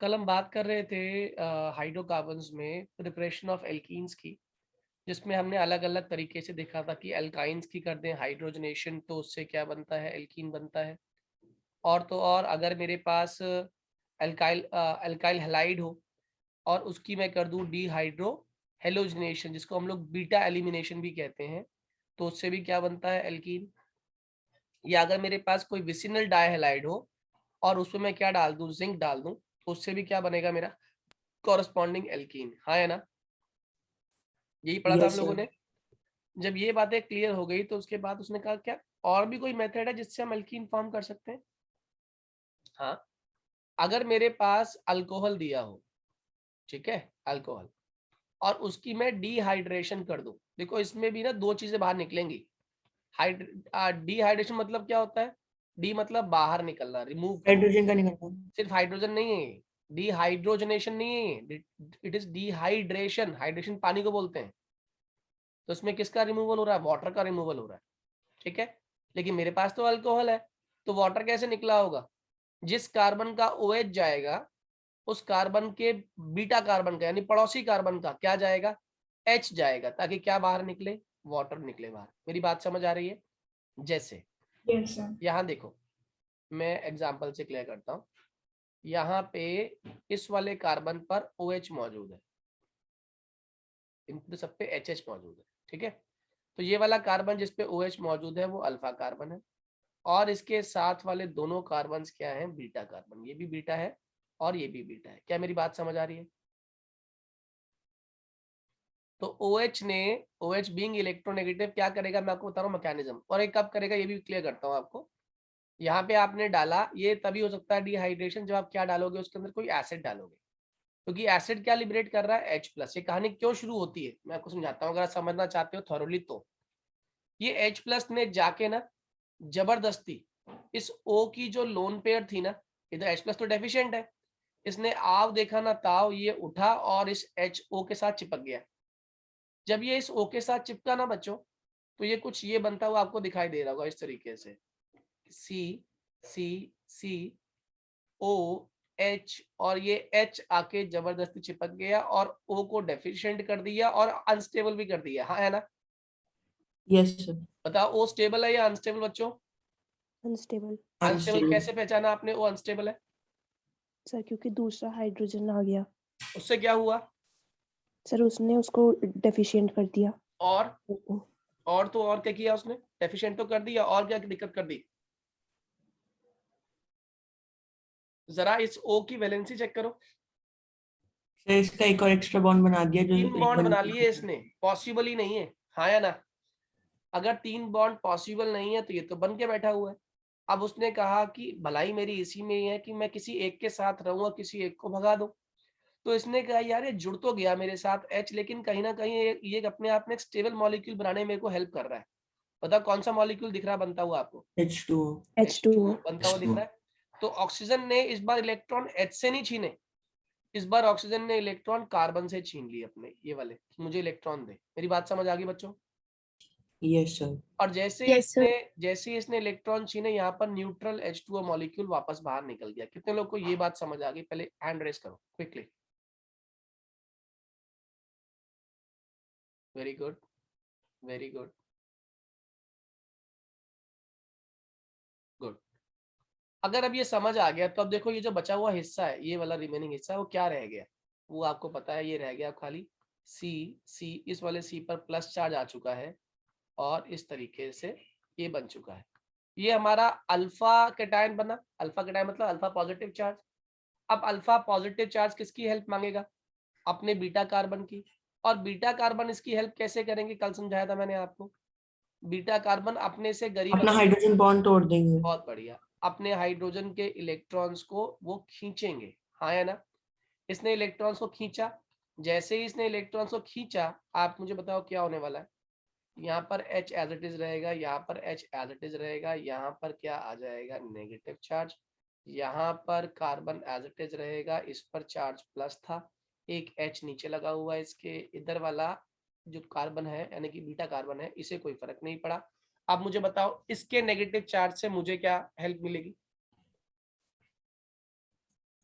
कल हम बात कर रहे थे हाइड्रोकार्बन्स में प्रिपरेशन ऑफ एल्कीन्स की, जिसमें हमने अलग अलग तरीके से देखा था कि एल्काइंस की कर दें हाइड्रोजनेशन तो उससे क्या बनता है, एल्कीन बनता है। और तो और अगर मेरे पास एल्काइल हैलाइड हो और उसकी मैं कर दूं डीहाइड्रो हेलोजनेशन, जिसको हम लोग बीटा एलिमिनेशन भी कहते हैं, तो उससे भी क्या बनता है, एल्कीन। या अगर मेरे पास कोई विसिनल डाइहैलाइड हो और उसमें मैं क्या डाल दूं, जिंक डाल दूं, तो उससे भी क्या बनेगा मेरा कॉरस्पॉन्डिंग एल्कीन। हाँ है ना, यही पढ़ा था हम यस लोगों सर। ने। जब ये बातें क्लियर हो गई तो उसके बाद उसने कहा क्या और भी कोई मेथड है जिससे हम एल्कीन फॉर्म कर सकते हैं। हाँ, अगर मेरे पास अल्कोहल दिया हो, ठीक है, अल्कोहल, और उसकी मैं डिहाइड्रेशन कर दूं, देखो इसमें भी ना दो चीजें बाहर निकलेंगी। डिहाइड्रेशन मतलब क्या होता है, डी मतलब बाहर निकलना, रिमूव करना। हाइड्रोजन का निकलता है। सिर्फ हाइड्रोजन नहीं है, डिहाइड्रोजनेशन नहीं है, इट इज डिहाइड्रेशन। हाइड्रेशन पानी को बोलते हैं। तो इसमें किसका रिमूवल हो रहा है, वाटर का रिमूवल हो रहा है, ठीक है। लेकिन मेरे पास तो अल्कोहल है, तो वाटर कैसे निकला होगा, जिस कार्बन का OH जाएगा उस कार्बन के बीटा कार्बन का यानी पड़ोसी कार्बन का क्या जाएगा, H जाएगा, ताकि क्या बाहर निकले, वाटर निकले बाहर। मेरी बात समझ आ रही है। जैसे यस सर। यहाँ देखो, मैं एग्जांपल से क्लियर करता हूँ। यहाँ पे इस वाले कार्बन पर OH मौजूद है, इन पे सब पे HH मौजूद है, ठीक है। तो ये वाला कार्बन जिस पे OH मौजूद है वो अल्फा कार्बन है, और इसके साथ वाले दोनों कार्बन क्या हैं, बीटा कार्बन। ये भी बीटा है और ये भी बीटा है। क्या मेरी बात समझ आ रही है। तो OH ने, OH बीइंग इलेक्ट्रोनेगेटिव क्या करेगा, मैं आपको बता रहा हूँ मैकेनिज्म, और एक कब करेगा ये भी क्लियर करता हूँ आपको। यहाँ पे आपने डाला, ये तभी हो सकता है डिहाइड्रेशन जब आप क्या डालोगे, उसके अंदर कोई एसिड डालोगे, क्योंकि एसिड क्या लिबरेट कर रहा है, H+। ये कहानी क्यों शुरू होती है मैं आपको समझाता हूँ, अगर आप समझना चाहते हो थॉरोली। तो ये H+ ने जाके ना जबरदस्ती इस O की जो लोन पेयर थी ना, इधर H+ तो डेफिशिएंट है, इसने आव देखा ना ताव, ये उठा और इस HO के साथ चिपक गया। जब ये इस O के साथ चिपका ना बच्चों, तो ये कुछ ये बनता हुआ आपको दिखाई दे रहा होगा इस तरीके से, CCOH, और ये H आके जबरदस्ती चिपक गया और O को डेफिशिएंट कर दिया और अनस्टेबल भी कर दिया। हाँ है ना, यस सर। बताओ O स्टेबल है या अनस्टेबल बच्चों। Unstable unstable unstable. कैसे पहचाना आपने O अनस्टेबल है। सर, क्योंकि दूसरा हाइड्रोजन आ गया उससे क्या हुआ, सर, उसने उसको डेफिशिएंट कर दिया। और ओ, और तो और क्या किया उसने, डेफिशिएंट तो कर दिया, और क्या दिक्कत कर दी। जरा इस O की वैलेंसी चेक करो, सर इसका एक और एक्स्ट्रा बॉन्ड बना दिया जो 3 एक बॉन्ड वाले बना पे लिए होता है। इसने, पॉसिबल ही नहीं है। हाँ या ना, अगर 3 बॉन्ड पॉसिबल नहीं है तो ये तो बन के बैठा हुआ है। अब उसने कहा कि भलाई मेरी इसी में ही है कि मैं किसी एक के साथ रहूंगा, किसी एक को भगा दूं। तो इसने कहा यार ये जुड़ तो गया मेरे साथ H, लेकिन कहीं ना कहीं ये अपने आप में एक स्टेबल मॉलिक्यूल बनाने में मेरे को हेल्प कर रहा है। बताओ कौन सा मॉलिक्यूल दिख रहा है बनता हुआ आपको, H2O। H2O। H2O बनता हुआ दिख रहा है। तो ऑक्सीजन ने इस बार इलेक्ट्रॉन H से नहीं छीने, इस बार ऑक्सीजन ने इलेक्ट्रॉन कार्बन से छीन लिए अपने ये वाले, मुझे इलेक्ट्रॉन दे। मेरी बात समझ आ गई बच्चों। Yes sir. और जैसे ही इसने इलेक्ट्रॉन छीने, यहाँ पर न्यूट्रल H2O मॉलिक्यूल वापस बाहर निकल गया। कितने लोग को ये बात समझ आ गई, पहले हैंड रेस करो quickly. Very good, very good, good. अगर अब ये समझ आ गया तो अब देखो ये जो बचा हुआ हिस्सा है, ये वाला रिमेनिंग हिस्सा है, वो क्या रह गया, वो आपको पता है, ये रह गया खाली सी। सी, इस वाले सी पर प्लस चार्ज आ चुका है और इस तरीके से ये बन चुका है। ये हमारा अल्फा कैटायन बना। अल्फा कैटायन मतलब अल्फा पॉजिटिव चार्ज। अब अल्फा पॉजिटिव चार्ज किसकी हेल्प मांगेगा, अपने बीटा कार्बन की। और बीटा कार्बन इसकी हेल्प कैसे करेंगे, कल समझाया था मैंने आपको। बीटा कार्बन अपने से गरीब अपना अगर, हाइड्रोजन बॉन्ड तोड़ देंगे। बहुत बढ़िया, अपने हाइड्रोजन के इलेक्ट्रॉन्स को वो खींचेंगे। हाँ है ना, इसने इलेक्ट्रॉन्स को खींचा। जैसे ही इसने इलेक्ट्रॉन्स को खींचा, आप मुझे बताओ क्या होने वाला है। यहाँ पर H एज इट इज रहेगा, यहाँ पर H एज इट इज रहेगा, यहाँ पर क्या आ जाएगा, नेगेटिव चार्ज। यहाँ पर कार्बन एज इट इज रहेगा, इस पर चार्ज प्लस था, एक H नीचे लगा हुआ है, इसके इधर वाला जो कार्बन है यानी कि बीटा कार्बन है, इसे कोई फर्क नहीं पड़ा। अब मुझे बताओ इसके नेगेटिव चार्ज से मुझे क्या हेल्प मिलेगी।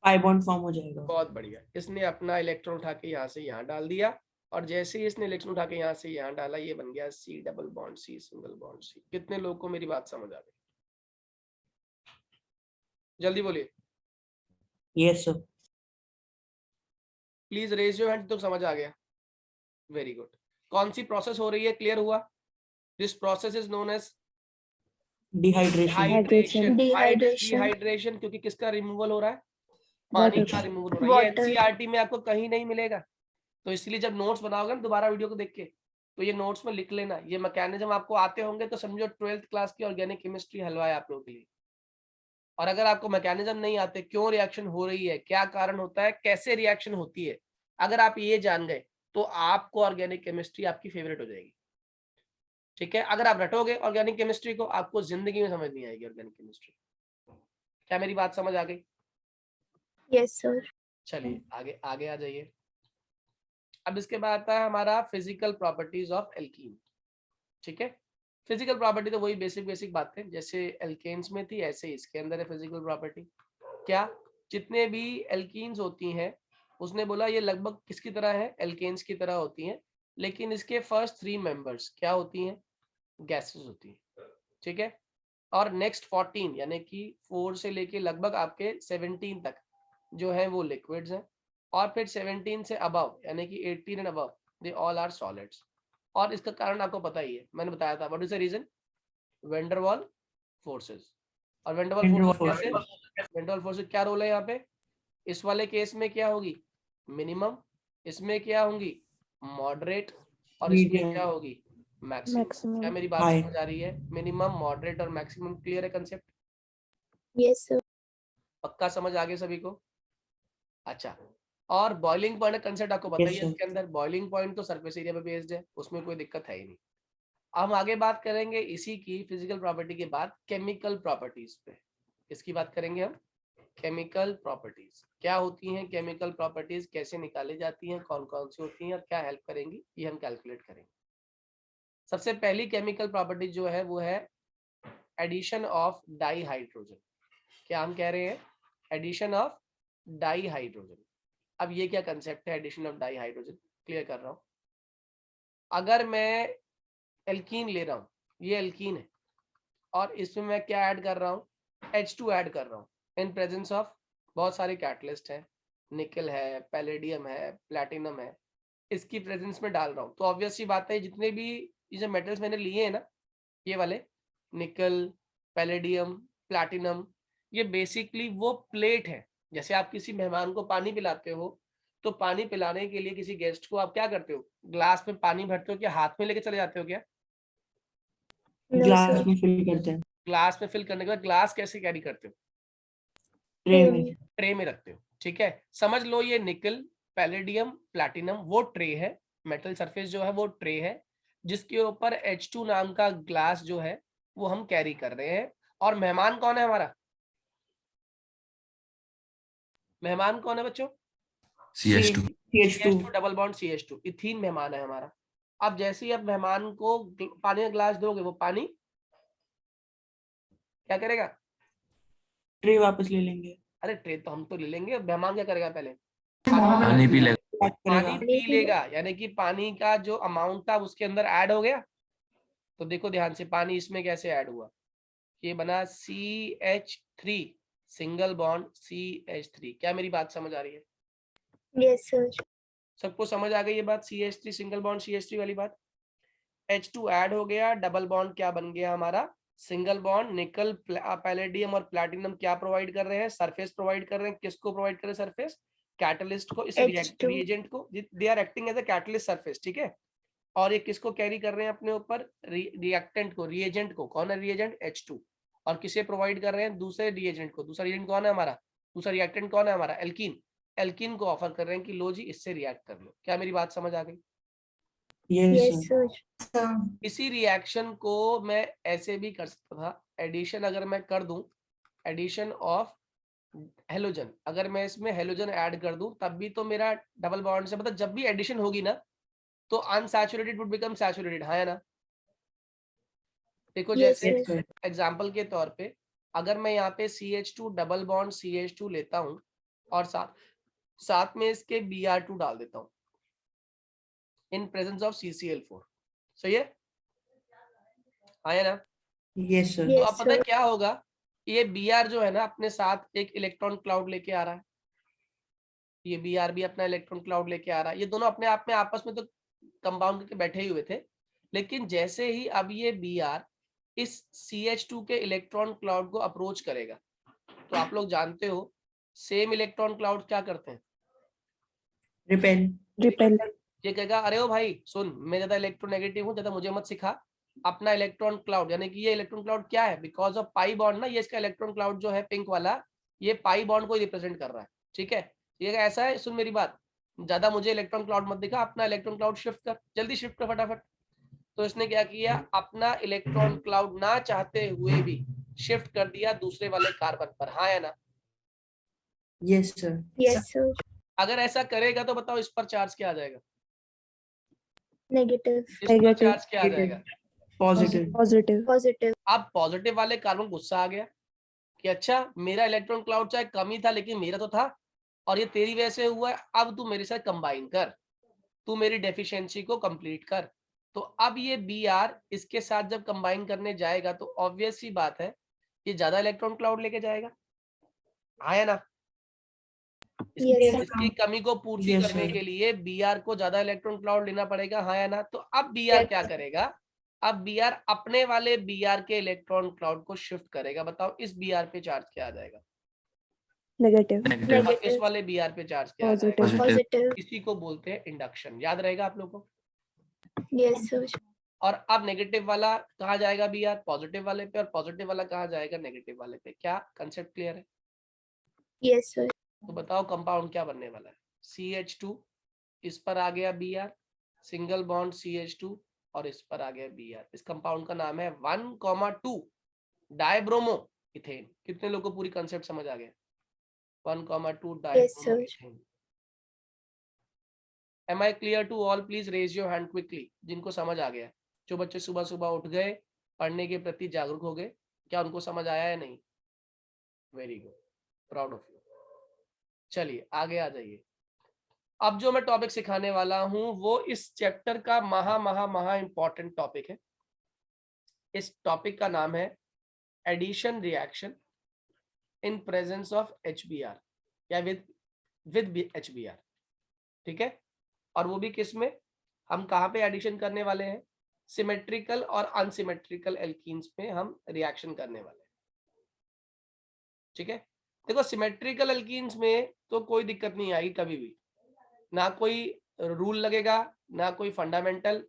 पाई बॉन्ड फॉर्म हो जाएगा। बहुत बढ़िया, इसने अपना इलेक्ट्रॉन उठा के यहाँ से यहाँ डाल दिया और जैसे ही इसने इलेक्ट्रॉन उठा के यहाँ से यहाँ डाला, ये बन गया C double bond C single bond C। कितने लोगों को मेरी बात समझ आ गई? जल्दी बोलिए, yes sir. Please raise your hand तो समझ आ गया। Very good. कौन सी प्रोसेस हो रही है, क्लियर हुआ? This process is known as dehydration. Dehydration, क्योंकि किसका रिमूवल हो रहा है? पानी Water का का। रिमूवल हो रहा है। ये एनसीईआरटी में आपको कहीं नहीं मिलेगा, तो इसलिए जब नोट्स बनाओगे ना दोबारा वीडियो को देख के, तो ये नोट्स में लिख लेना। ये मैकेनिज्म आपको आते होंगे तो समझो 12th क्लास की ऑर्गेनिक केमिस्ट्री हलवा है आप लोगों के लिए। और अगर आपको मैकेनिज्म नहीं आते, क्यों रिएक्शन हो रही है, क्या कारण होता है, कैसे रिएक्शन होती है, अगर आप ये जान गए तो आपको ऑर्गेनिक केमिस्ट्री आपकी फेवरेट हो जाएगी। ठीक है, अगर आप रटोगे ऑर्गेनिक केमिस्ट्री को, आपको जिंदगी में समझ नहीं आएगी ऑर्गेनिक केमिस्ट्री। क्या मेरी बात समझ आ गई? Yes sir. चलिए आगे आगे आ जाइए। अब इसके बाद आता है हमारा फिजिकल प्रॉपर्टीज ऑफ एल्कीन। ठीक है, फिजिकल प्रॉपर्टी तो वही बेसिक बेसिक बातें जैसे एल्केन्स में थी, ऐसे इसके अंदर है फिजिकल प्रॉपर्टी। क्या? जितने भी एल्कीन्स होती हैं, उसने बोला ये लगभग किसकी तरह है, एल्केन्स की तरह होती हैं, लेकिन इसके फर्स्ट 3 मेंबर्स क्या होती हैं? गैसेस होती हैं। ठीक है, और नेक्स्ट 14 यानी कि 4 से लेके लगभग आपके 17 तक जो है वो लिक्विड्स हैं, और फिर 17 से अबव यानी कि 18 and above they all are solids. और इसका कारण आपको पता ही है, मैंने बताया था, what is the reason? Van der Waals forces. और वैन डर वाल फोर्सेस कैसे? वैन डर वाल फोर्सेस क्या रोल है यहाँ पे? इस वाले केस में क्या होगी? मिनिमम। इसमें क्या होंगी? मॉडरेट। और इसमें क्या होगी? मैक्सिमम। Maximum. क्या मेरी बात High. समझ आ रही है? मिनिमम, मॉडरेट और मैक्सिमम क्लियर है कंसेप्ट? Yes sir. पक्का समझ आ गया सभी को? अच्छा, और बॉइलिंग पॉइंट कंसेप्ट आपको पता ही Yes, है। sir. इसके अंदर बॉइलिंग पॉइंट तो सरफेस एरिया पे बेस्ड है, उसमें कोई दिक्कत है ही नहीं। हम आगे बात करेंगे इसी की फिजिकल प्रॉपर्टी के बाद केमिकल प्रॉपर्टीज पे। किसकी बात करेंगे हम? Chemical properties. क्या होती हैं केमिकल प्रॉपर्टीज, कैसे निकाली जाती हैं, कौन कौन सी होती हैं और क्या हेल्प करेंगी, ये हम कैलकुलेट करेंगे। सबसे पहली केमिकल प्रॉपर्टी जो है वो है एडिशन ऑफ डाई हाइड्रोजन। क्या हम कह रहे हैं? Addition of dihydrogen. अब ये क्या कंसेप्ट है addition of dihydrogen, clear कर रहा हूं। अगर मैं एल्कीन ले रहा हूं, ये एल्कीन है, और इसमें मैं क्या ऐड कर रहा हूँ? H2 ऐड कर रहा हूँ इन प्रेजेंस ऑफ बहुत सारे कैटलिस्ट है, निकल है, पैलेडियम है, प्लैटिनम है, इसकी प्रेजेंस में डाल रहा हूँ। तो ऑब्वियस सी बात है, जितने भी ये जो मेटल्स मैंने लिए हैं ना, ये वाले निकल, पैलेडियम, प्लैटिनम, ये बेसिकली वो प्लेट है। जैसे आप किसी मेहमान को पानी पिलाते हो, तो पानी पिलाने के लिए किसी गेस्ट को आप क्या करते हो? ग्लास में पानी भरते हो, क्या हाथ में लेके चले जाते हो क्या? No glass sir. में फिल करते हैं। ग्लास में फिल करने के बाद ग्लास कैसे कैरी करते हो? ट्रे में। ट्रे में रखते हो। ठीक है, समझ लो ये निकल, पैलेडियम, प्लैटिनम वो ट्रे है, मेटल सरफेस जो है वो ट्रे है, जिसके ऊपर H2 नाम का ग्लास जो है वो हम कैरी कर रहे हैं। और मेहमान कौन है हमारा? मेहमान कौन है बच्चों? CH2 CH2 double bond CH2, ethene मेहमान है हमारा। अब जैसे ही आप मेहमान को पानी का ग्लास दोगे, वो पानी क्या करेगा? ट्रे वापस ले लेंगे। अरे ट्रे तो हम तो ले लेंगे, मेहमान क्या करेगा? पहले पानी पी लेगा। पानी पी लेगा, यानी कि पानी का जो अमाउंट था उसके अंदर ऐड हो गया। तो देखो ध्यान से, पानी इसमें कैसे ऐड हुआ? ये बना CH3 सिंगल बॉन्ड CH3। क्या मेरी बात समझ आ रही है? Yes sir. सबको समझ आ गई ये बात? CH3 सिंगल बॉन्ड CH3 वाली बात। H2 ऐड हो गया, डबल बॉन्ड क्या बन गया हमारा? Single bond. निकल, पैलेडियम और प्लैटिनम क्या प्रोवाइड कर रहे हैं? सरफेस प्रोवाइड कर रहे हैं। किसको प्रोवाइड कर रहे हैं सरफेस? कैटलिस्ट को, इस H2 रिएजेंट को। They are acting as a catalyst surface. ठीक है, और ये किसको कैरी कर रहे हैं अपने ऊपर? रिएक्टेंट को, रिएजेंट को। कौन है रिएजेंट? H2। और किसे प्रोवाइड कर रहे हैं? दूसरे रिएजेंट को। दूसरा रिएजेंट कौन है हमारा? दूसरा रिएक्टेंट कौन है हमारा? एल्कीन। एल्कीन को ऑफर कर रहे हैं कि लो जी इससे रिएक्ट कर लो। क्या मेरी बात समझ आ गई? Yes sir. इसी रिएक्शन को मैं ऐसे भी कर सकता था, एडिशन अगर मैं कर दूं, एडिशन ऑफ हेलोजन, अगर मैं इसमें हेलोजन ऐड कर दूं, तब भी तो मेरा डबल बॉन्ड से, मतलब जब भी एडिशन होगी ना, तो अनसैचुरेटेड वुड बिकम सैचुरेटेड, हाँ या ना? देखो Yes, जैसे sir. एग्जांपल के तौर पे, अगर मैं यहाँ पे CH2 डबल बॉन्ड CH2 लेता हूँ, और साथ में इसके Br2 डाल देता हूं इन प्रेजेंस ऑफ CCl4। सही है, आया ना? Yes sir. तो Yes, अब पता है sir. क्या होगा, ये Br जो है ना अपने साथ एक इलेक्ट्रॉन क्लाउड लेके आ रहा है, ये Br भी अपना इलेक्ट्रॉन क्लाउड लेके आ रहा है। ये दोनों अपने आप में आपस में तो कंपाउंड करके बैठे ही हुए थे, लेकिन जैसे ही अब ये Br इस CH2 के इलेक्ट्रॉन क्लाउड को अप्रोच करेगा, तो आप लोग जानते हो सेम इलेक्ट्रॉन क्लाउड क्या करते हैं, रिपेल। रिपेल। ये कहेगा अरे ओ भाई सुन, मैं ज्यादा इलेक्ट्रोनेगेटिव हूँ, ज्यादा मुझे मत सिखा। अपना इलेक्ट्रॉन क्लाउड, यानी कि ये इलेक्ट्रॉन क्लाउड क्या है, बिकॉज ऑफ पाई बॉन्ड ना, ये इसका इलेक्ट्रॉन क्लाउड जो है पिंक वाला, ये पाई बॉन्ड को रिप्रेजेंट कर रहा है। ठीक है, ये ऐसा है, सुन मेरी बात, ज्यादा मुझे इलेक्ट्रॉन क्लाउड मत दिखा, अपना इलेक्ट्रॉन क्लाउड शिफ्ट कर, जल्दी शिफ्ट कर फटाफट। तो इसने क्या किया, अपना इलेक्ट्रॉन क्लाउड ना चाहते हुए भी शिफ्ट कर दिया दूसरे वाले कार्बन पर, हाँ या ना? Yes sir. Yes, sir. अगर ऐसा करेगा तो बताओ इस पर चार्ज क्या आ जाएगा, Negative. इस पर Negative. चार्ज क्या आ जाएगा? पॉजिटिव। पॉजिटिव। Positive. अब पॉजिटिव वाले कार्बन गुस्सा आ गया कि अच्छा मेरा इलेक्ट्रॉन क्लाउड चाहे कम ही था लेकिन मेरा तो था, और ये तेरी वजह से हुआ है, अब तू मेरे साथ कंबाइन कर, तू मेरी डेफिशिएंसी को कंप्लीट कर। तो अब ये Br इसके साथ जब कंबाइन करने जाएगा तो ऑब्वियस सी बात है ये ज्यादा इलेक्ट्रॉन क्लाउड लेके जाएगा, आया ना? Yes, sir. इसकी कमी को पूर्ति Yes, करने sir. के लिए Br को ज्यादा इलेक्ट्रॉन क्लाउड लेना पड़ेगा, हाँ या ना? तो अब Br क्या करेगा, अब Br अपने वाले Br के इलेक्ट्रॉन क्लाउड को शिफ्ट करेगा। बताओ इस Br पे चार्ज क्या आ जाएगा, नेगेटिव। Negative. और इस Negative. वाले Br पे चार्ज क्या आ जाएगा? पॉजिटिव। Positive. Positive. इसी को बोलते हैं इंडक्शन, याद रहेगा आप लोगों को। Yes, sir. और अब नेगेटिव वाला कहाँ जाएगा Br, पॉजिटिव वाले पे, और पॉजिटिव वाला कहाँ जाएगा, नेगेटिव वाले पे। क्या कंसेप्ट क्लियर है? Yes, sir. तो बताओ कंपाउंड क्या बनने वाला है, CH2, इस पर आ गया Br, सिंगल बॉन्ड CH2, और इस पर आ गया Br। इस कंपाउंड का नाम है 1,2 डाइब्रोमो इथेन। कितने लोगों को पूरी कंसेप्ट समझ आ गया? 1,2 dibromo ethane. Am I clear to all? Please raise your hand quickly जिनको समझ आ गया। जो बच्चे सुबह सुबह उठ गए, पढ़ने के प्रति जागरूक हो गए, क्या उनको समझ आया है? नहीं? Very good, proud of you. चलिए आगे आ जाइए। अब जो मैं टॉपिक सिखाने वाला हूं वो इस चैप्टर का महा इंपॉर्टेंट टॉपिक है। इस टॉपिक का नाम है addition reaction in presence of HBr या विद HBr। ठीक है, और वो भी किस में, हम कहाँ पे एडिशन करने वाले हैं, सिमेट्रिकल और अनसिमेट्रिकल एल्कीन्स में हम रिएक्शन करने वाले हैं। ठीक है, देखो सिमेट्रिकल एल्कीन्स में तो कोई दिक्कत नहीं आएगी कभी भी, ना कोई रूल लगेगा ना कोई फंडामेंटल।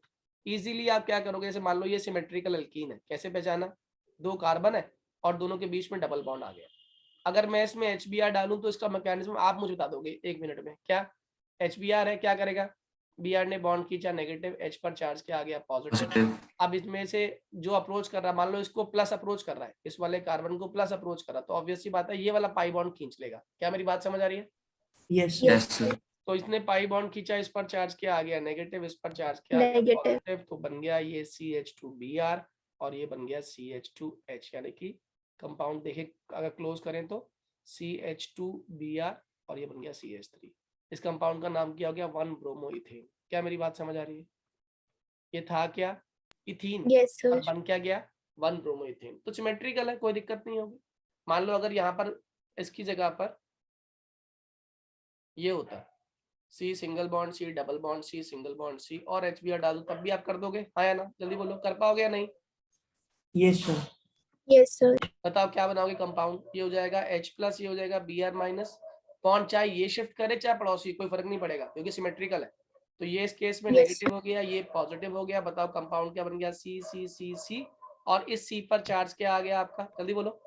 इजीली आप क्या करोगे, जैसे मान लो ये सिमेट्रिकल एल्कीन है, कैसे पहचाना, 2 कार्बन है और दोनों के बीच में डबल बॉन्ड आ गया। अगर मैं इसमें HBr डालूं तो इसका मैकेनिज्म आप मुझे बता दोगे 1 मिनट में। क्या HBr है, क्या करेगा, Br ने बॉन्ड खींचा, नेगेटिव, H पर चार्ज क्या आ गया, पॉजिटिव। Positive. अब इसमें से जो अप्रोच कर रहा है, मान लो इसको प्लस अप्रोच कर रहा है, इस वाले कार्बन को प्लस अप्रोच कर रहा है, तो ऑब्वियस सी बात है ये वाला पाई बॉन्ड खींच लेगा। क्या मेरी बात समझ आ रही है? Yes Yes, sir. तो इसने पाई बॉन्ड खींचा, इस पर चार्ज क्या आ गया, नेगेटिव, इस पर चार्ज क्या आ गया, Negative. पॉजिटिव। तो बन गया ये CH2Br और ये बन गया CH2H, यानी कि कंपाउंड देखे अगर क्लोज करें तो CH2Br और ये बन गया CH3। इस कंपाउंड का नाम क्या हो गया, 1 ब्रोमो इथेन। क्या मेरी बात समझ आ रही है? ये था क्या, इथीन, Yes, और sir. बन क्या गया, 1 ब्रोमो इथेन। तो सिमेट्रिकल है, कोई दिक्कत नहीं होगी। मान लो अगर यहाँ पर इसकी जगह पर ये होता C single bond C double bond C single bond C और HBr डाल दो, तब भी आप कर दोगे, हाँ या ना? जल्दी बोलो, कर पाओगे या नहीं? Yes sir. Yes, sir. बताओ क्या बनाओगे कंपाउंड, ये हो जाएगा H प्लस, ये हो जाएगा Br माइनस, बॉन्ड चाहे ये शिफ्ट करे चाहे पड़ोसी, कोई फर्क नहीं पड़ेगा क्योंकि सिमेट्रिकल है। तो ये इस केस में Yes. नेगेटिव हो गया, ये पॉजिटिव हो गया। बताओ कंपाउंड क्या बन गया, C, और इस C पर चार्ज क्या आ गया आपका, जल्दी बोलो,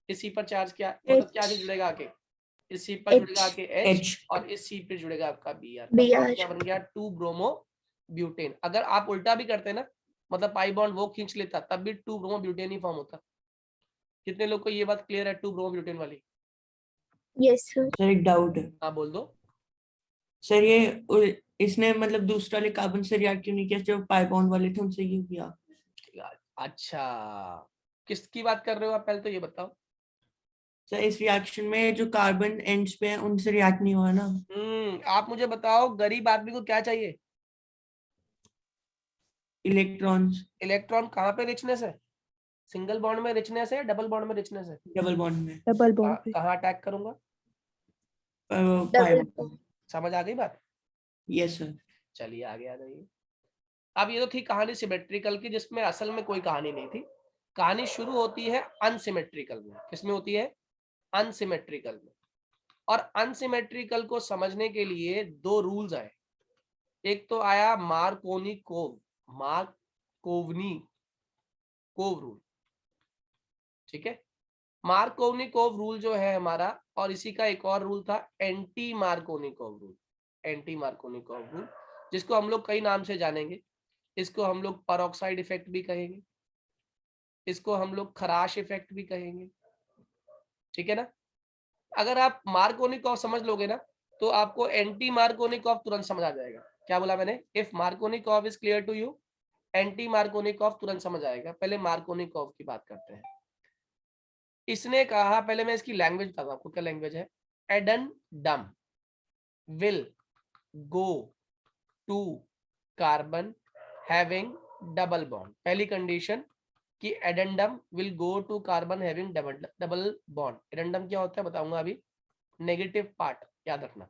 इस C पर चार्ज क्या, मतलब क्या H. जुड़ेगा आके, इस C पर जुड़ेगा आके H, H. और इस C पे जुड़ेगा आपका Br। Br. क्या बन गया, 2 ब्रोमो ब्यूटेन। अगर आप उल्टा भी करते ना, मतलब पाई बॉन्ड वो खींच लेता, तब भी 2 ब्रोमो ब्यूटेन ही फॉर्म होता। कितने लोग को ये बात क्लियर है 2 ब्रोमो ब्यूटेन वाली? Yes, sir. सर एक डाउट है हाँ बोल दो। सर, ये इसने मतलब दूसरे वाले कार्बन से रिएक्ट क्यों नहीं किया, जो पाई बॉन्ड वाले थे उनसे क्यों किया? अच्छा, किसकी बात कर रहे हो आप, पहले तो ये बताओ। सर इस रिएक्शन में जो कार्बन एंड्स पे है उनसे रिएक्ट नहीं हुआ ना। आप मुझे बताओ गरीब आदमी को क्या चाहिए? इलेक्ट्रॉन्स। इलेक्ट्रॉन कहाँ पे रिचनेस है? सिंगल बॉन्ड में रिचनेस है या डबल बॉन्ड में रिचनेस है? डबल बॉन्ड में। डबल बॉन्ड पे। कहाँ अटैक करूंगा? Double bond. समझ आ गई बात? Yes sir. चलिए आगे आ जाइए। अब ये तो थी कहानी सिमेट्रिकल की, जिसमें असल में कोई कहानी नहीं थी। कहानी शुरू होती है अनसिमेट्रिकल में। किसमें होती है? अनसिमेट्रिकल में। और अनसिमेट्रिकल को समझने के लिए दो रूल्स आए। एक तो आया मार्कोवनी कोव रूल। ठीक है, मार्कोवनिकोव रूल जो है हमारा, और इसी का एक और रूल था anti Markovnikov rule. Anti Markovnikov rule, जिसको हम लोग कई नाम से जानेंगे। इसको हम लोग परऑक्साइड इफेक्ट भी कहेंगे, इसको हम लोग खराश इफेक्ट भी कहेंगे। ठीक है ना? अगर आप मार्कोवनिकोव समझ लोगे ना, तो आपको एंटी मार्कोवनिकोव तुरंत समझ आ जाएगा। क्या बोला मैंने? If Markovnikov is clear to you, anti Markovnikov तुरंत समझ आएगा। पहले मार्कोवनिकोव की बात करते हैं। इसने कहा, पहले मैं इसकी लैंग्वेज बताता हूं आपको क्या लैंग्वेज है। Addendum will go to carbon having double bond. पहली कंडीशन कि addendum will go to carbon having double bond. Addendum क्या होता है बताऊंगा अभी, नेगेटिव पार्ट याद रखना।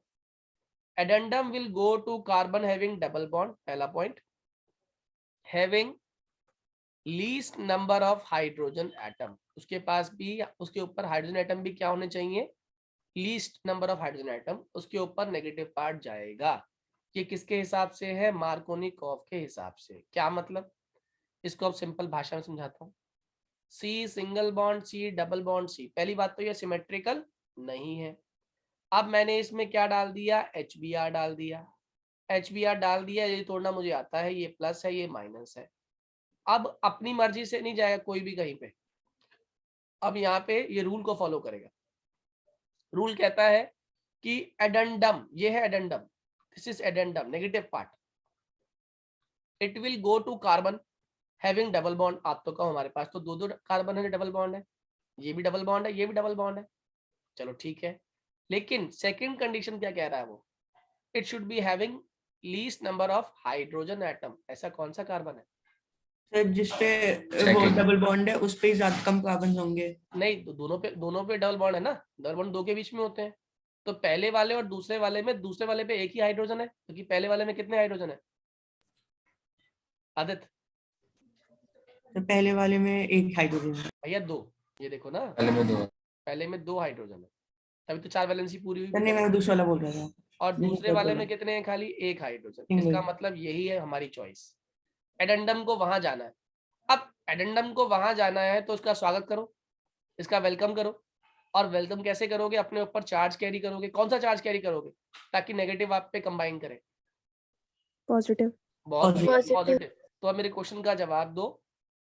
Addendum will go to carbon having double bond, पहला point. Having least number of hydrogen atom, उसके पास भी, उसके ऊपर हाइड्रोजन एटम भी क्या होने चाहिए? Least number of hydrogen atom. उसके ऊपर नेगेटिव पार्ट जाएगा। ये किसके हिसाब से है? मार्कोवनिकोव के हिसाब से। क्या मतलब? इसको अब सिंपल भाषा में समझाता हूँ। C single bond, C double bond, C. पहली बात तो ये सिमेट्रिकल नहीं है। अब मैंने इसमें क्या डाल दिया? HBr डाल दिया। HBr डाल दिया, ये तोड़ना मुझे आता है। ये प्लस है, ये माइनस है। अब अपनी मर्जी से नहीं जाएगा कोई भी कहीं पे। अब यहाँ पे ये रूल को फॉलो करेगा। रूल कहता है कि एडेंडम, ये है addendum, this is addendum, negative part. It will go to carbon having double bond. आप तो कहो हमारे पास तो दो कार्बन है, डबल बॉन्ड है, ये भी डबल बॉन्ड है, ये भी डबल बॉन्ड है। चलो ठीक है, लेकिन सेकंड कंडीशन क्या कह रहा है वो? It should be having least number of hydrogen atom. ऐसा कौन सा कार्बन है? सर जिसपे वो Second. डबल बॉन्ड है उस पे ज्यादा कम कार्बन होंगे। नहीं, तो दोनों पे डबल बॉन्ड है ना। डबल बॉन्ड दो के बीच में होते हैं। तो पहले वाले और दूसरे वाले में, दूसरे वाले पे एक ही हाइड्रोजन है, क्योंकि पहले वाले में कितने हाइड्रोजन है आदित्य? तो पहले वाले में एक हाइड्रोजन है। भैया दो, ये देखो ना, पहले में दो। पहले में दो हाइड्रोजन है, तभी तो 4 वैलेंसी पूरी हुई। नहीं मैं दूसरा वाला बोल रहा था। और दूसरे वाले में कितने हैं? खाली एक हाइड्रोजन। इसका मतलब यही है हमारी चॉइस। एडेंडम को वहां जाना है। अब एडेंडम को वहां जाना है तो उसका स्वागत करो, इसका वेलकम करो। और वेलकम कैसे करोगे? अपने ऊपर चार्ज कैरी करोगे। कौन सा चार्ज कैरी करोगे ताकि नेगेटिव आप पे कंबाइन करे? पॉजिटिव। बहुत Positive. पॉजिटिव। तो अब मेरे क्वेश्चन का जवाब दो।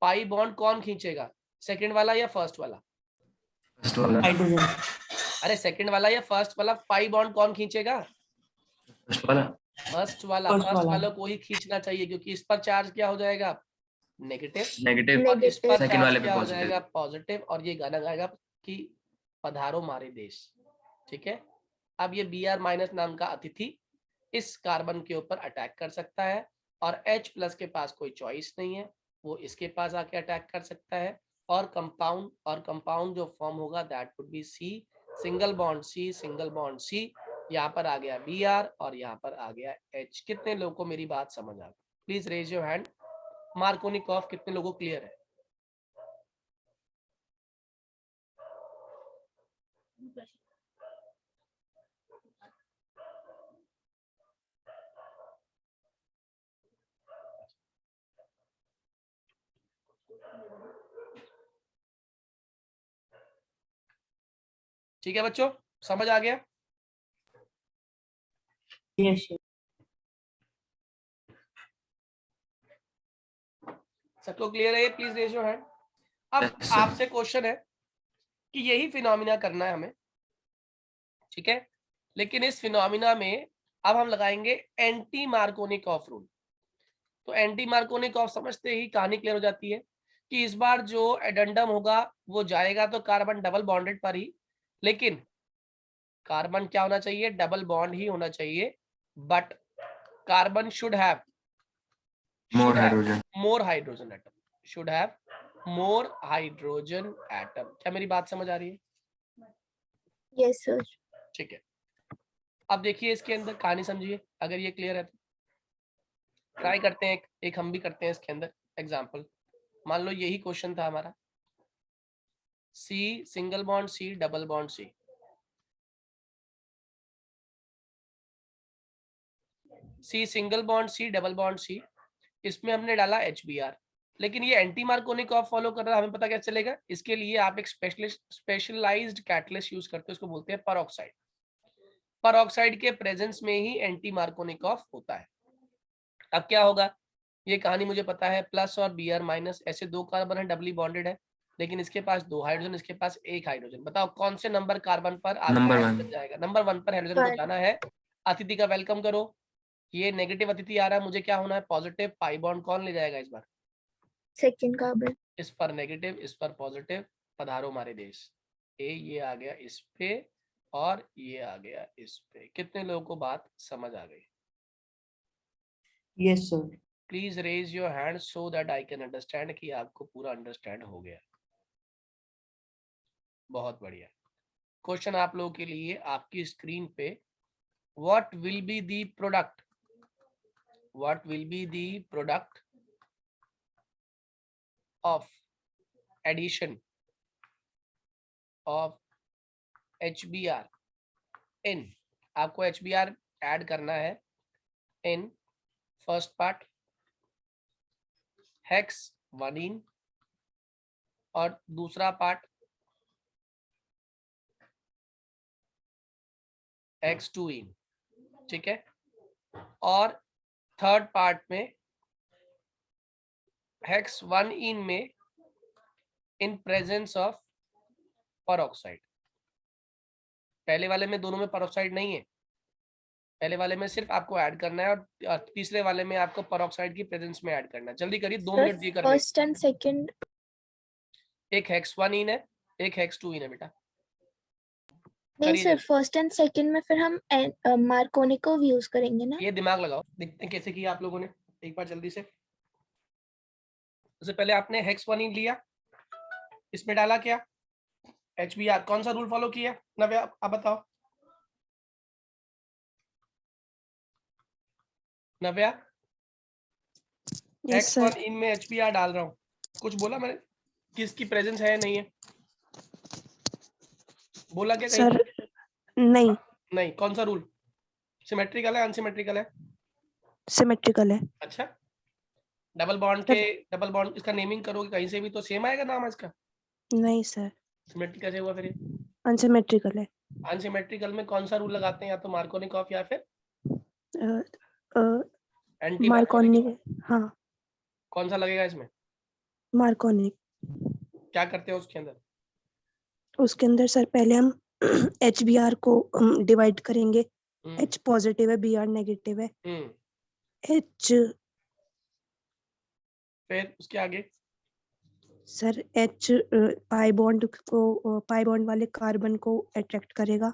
पाई बॉन्ड कौन खींचेगा? सेकंड वाला या फर्स्ट वाला? फर्स्ट वाला। हाइड्रोजन। अरे सेकंड वाला या फर्स्ट वाला? पाई बॉन्ड कौन खींचेगा? फर्स्ट वाला। फर्स्ट वाला। फर्स्ट वाला को ही खींचना चाहिए, क्योंकि इस पर चार्ज क्या हो जाएगा? नेगेटिव। नेगेटिव। और इस पर सेकंड वाले चार्ज पे क्या हो पॉजिटिव। जाएगा? पॉजिटिव। और ये गाना गाएगा कि पधारो मारे देश। ठीक है, अब ये Br माइनस नाम का अतिथि इस कार्बन के ऊपर अटैक कर सकता है, और H प्लस के पास कोई चॉइस नहीं है, वो इसके पास आके अटैक कर सकता है। और कंपाउंड जो फॉर्म होगा that would be C single bond C single bond C। यहाँ पर आ गया Br और यहाँ पर आ गया H। कितने लोगों को मेरी बात समझ आ गई? Please raise your hand. Markovnikov कितने लोगों को क्लियर है? ठीक है बच्चों, समझ आ गया? यस सबको क्लियर है? Please raise your hand. अब Yes, sir. आपसे क्वेश्चन है कि यही फिनोमिना करना है हमें, ठीक है, लेकिन इस फिनोमिना में अब हम लगाएंगे एंटी मार्कोवनिकोव रूल। तो एंटी मार्कोवनिकोव समझते ही कहानी क्लियर हो जाती है कि इस बार जो एडेंडम होगा वो जाएगा तो कार्बन डबल बॉन्डेड पर ही, लेकिन कार्बन क्या होना चाहिए, डबल बॉन्ड ही होना चाहिए, but carbon should have More hydrogen. More hydrogen atom, should have more hydrogen atom. क्या मेरी बात समझ आ रही है? Yes, sir. ठीक है, अब देखिए इसके अंदर कहानी समझिए, अगर ये क्लियर है तो ट्राई करते हैं, एक हम भी करते हैं इसके अंदर एग्जांपल। मान लो यही क्वेश्चन था हमारा, C single bond C double bond C, C single bond C double bond C, इसमें हमने डाला HBr, लेकिन ये एंटी मार्कोनिकॉफ फॉलो कर रहा है, हमें पता कैसे चलेगा? इसके लिए आप एक स्पेशलाइज्ड कैटलिस्ट यूज करते हो, उसको बोलते हैं परऑक्साइड। परऑक्साइड के प्रेजेंस में ही एंटी मार्कोनिकॉफ होता है। अब क्या होगा, ये कहानी मुझे पता है, प्लस और Br माइनस, ऐसे दो कार्बन है, डबली बॉन्डेड है, लेकिन इसके पास 2 हाइड्रोजन, इसके पास 1 हाइड्रोजन। बताओ कौन से नंबर कार्बन पर आपका Number हाइड्रोजन 1. जाएगा? नंबर 1 पर हाइड्रोजन को One. जाना है। अतिथि का वेलकम करो। ये नेगेटिव अतिथि आ रहा है, मुझे क्या होना है, पॉजिटिव। पाई बॉन्ड कौन ले जाएगा इस बार? Second carbon. इस पर नेगेटिव, इस पर पॉजिटिव। पधारो हमारे देश। ये आ गया इस पे और ये आ गया इस पे। कितने लोगों को बात समझ आ गई? Yes sir. Please raise your hand so that I can understand कि आपको पूरा अंडरस्टैंड हो गया। बहुत बढ़िया। क्वेश्चन आप लोगों के लिए आपकी स्क्रीन पे, what will be the product, what will be the product of addition of HBr in, आपको HBr ऐड करना है in first part hex 1ene और दूसरा पार्ट X2ene, ठीक है? और थर्ड पार्ट में हेक्स 1ene में इन प्रेजेंस ऑफ परऑक्साइड। पहले वाले में दोनों में परऑक्साइड नहीं है, पहले वाले में सिर्फ आपको ऐड करना है और तीसरे वाले में आपको परऑक्साइड की प्रेजेंस में ऐड करना है। जल्दी करिए, 2 Sir, मिनट दिए करने। first and second. एक हेक्स 1ene है, एक हेक्स 2ene है बेटा। नहीं करिए सर, जल्दी। फर्स्ट एंड सेकंड में फिर हम मार्कोनिको यूज करेंगे ना। ये दिमाग लगाओ, देखते हैं कैसे किया आप लोगों ने, एक बार जल्दी से। सबसे पहले आपने हेक्स 1ene लिया, इसमें डाला क्या, HBr। कौन सा रूल फॉलो किया नव्या, आप बताओ नव्या? Yes hex sir. 1ene में HBr डाल रहा हूँ, कुछ बोला मैंने? किसकी प्रेजेंस है नहीं है, बोला क्या कहीं सर पर? नहीं, नहीं। कौन सा रूल, सिमेट्रिकल है अनसिमेट्रिकल है? सिमेट्रिकल है। अच्छा, डबल बॉन्ड सर के, डबल बॉन्ड इसका नेमिंग करोगे कहीं से भी तो सेम आएगा नाम इसका। नहीं सर, सिमेट्रिक कैसे हुआ फिर? अनसिमेट्रिकल है। अनसिमेट्रिकल में कौन सा रूल लगाते हैं, या तो मार्कोनिकॉफ या फिर एंटी मार्कोनिक, मार्कोनिकॉफ? हाँ कौन सा लगेगा इसमें? मार्कोनिक। क्या करते हैं उसके अंदर? उसके अंदर सर पहले हम HBr को डिवाइड करेंगे। H पॉजिटिव है, Br नेगेटिव है। H फिर उसके आगे सर H पाई बॉन्ड को, पाई बॉन्ड वाले कार्बन को अट्रैक्ट करेगा।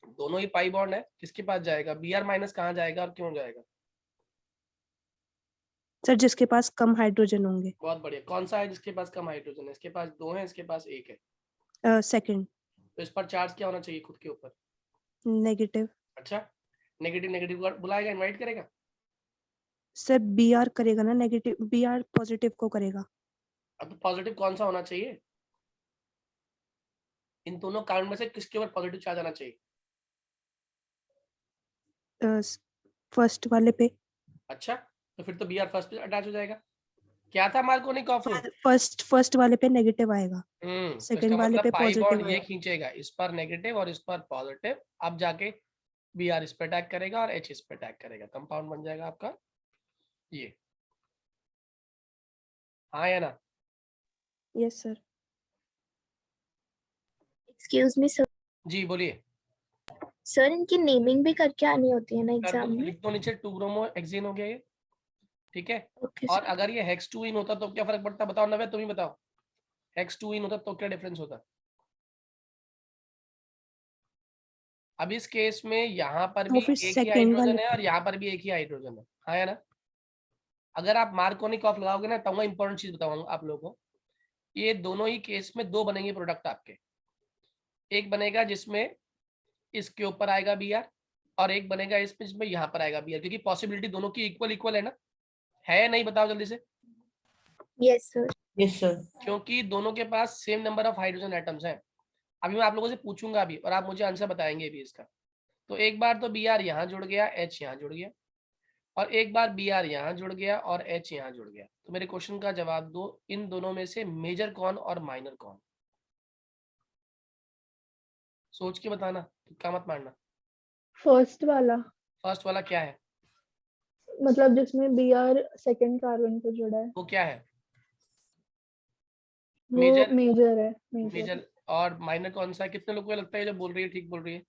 दोनों ही पाई बॉन्ड है, किसके पास जाएगा? Br माइनस कहाँ जाएगा और क्यों जाएगा? सर जिसके पास कम हाइड्रोजन होंगे। बहुत बढ़िया। कौन सा है जिसके पास कम हाइड्रोजन है? इसके पास 2 है, इसके पास 1 है। सेकंड तो इस पर चार्ज क्या होना चाहिए खुद के ऊपर? नेगेटिव। अच्छा, नेगेटिव नेगेटिव बुलाएगा, इनवाइट करेगा? सर Br करेगा ना नेगेटिव, Br पॉजिटिव को करेगा। अब पॉजिटिव कौन सा होना चाहिए? इन दोनों कार्बन में से किसके ऊपर पॉजिटिव चार्ज आना चाहिए? फर्स्ट वाले पे। अच्छा, तो फिर तो Br फर्स्ट पे अटैच हो जाएगा। क्या था मार्कोनिकॉफ? फर्स्ट वाले पे नेगेटिव आएगा, तो इसका सेकंड वाले मतलब पे पाई बॉन्ड पॉजिटिव ये आएगा। खींचेगा, इस पर नेगेटिव और इस पर पॉजिटिव। अब जाके Br इस पे अटैक करेगा और H इस पे अटैक करेगा, कंपाउंड बन जाएगा आपका ये। हाँ या ना? Yes sir. Excuse me sir. जी बोलिए। सर इनकी नेमिंग भी करके आनी होती है ना कर एग्जाम दो, में। लिख दो नीचे 2 ब्रोमो हेक्सेन हो गया ये, ठीक है? ओके और सर। अगर ये हेक्स 2ene होता तो क्या फर्क पड़ता? बताओ नव्या, तुम ही बताओ। हेक्स 2ene होता तो क्या डिफरेंस होता? अब इस केस में यहाँ पर तो भी फिर एक ही second हाइड्रोजन वाले है और यहाँ पर भी एक ही हाइड्रोजन है, हाँ या ना? अगर आप मार्कोनिक ऑफ लगाओगे ना, तब मैं इंपॉर्टेंट चीज बताऊंगा आप लोगों को, ये दोनों ही केस में दो बनेंगे प्रोडक्ट आपके। एक बनेगा जिसमें इसके ऊपर आएगा बी आर, और एक बनेगा इसमें जिसमें यहाँ पर आएगा बी आर, क्योंकि पॉसिबिलिटी दोनों की इक्वल इक्वल है ना, है या नहीं? बताओ जल्दी से। Yes sir. Yes sir. क्योंकि दोनों के पास same number of hydrogen atoms हैं। अभी मैं आप लोगों से पूछूंगा भी और आप मुझे आंसर बताएंगे भी इसका। तो एक बार तो बी आर यहाँ जुड़ गया, एच यहाँ जुड़ गया, और एक बार बी आर यहाँ जुड़ गया और एच यहाँ जुड़ गया। तो मेरे क्वेश्चन का जवाब दो, इन दोनों में से मेजर कौन और माइनर कौन? सोच के बताना, तुक्का मत मारना। फर्स्ट वाला, फर्स्ट वाला क्या है? मतलब जिसमें बी आर सेकेंड कार्बन पे जुड़ा है, वो क्या है? वो मेजर। मेजर है। Major major. और माइनर कौन सा है? कितने लोगों को लगता है जो बोल रही है ठीक बोल रही है?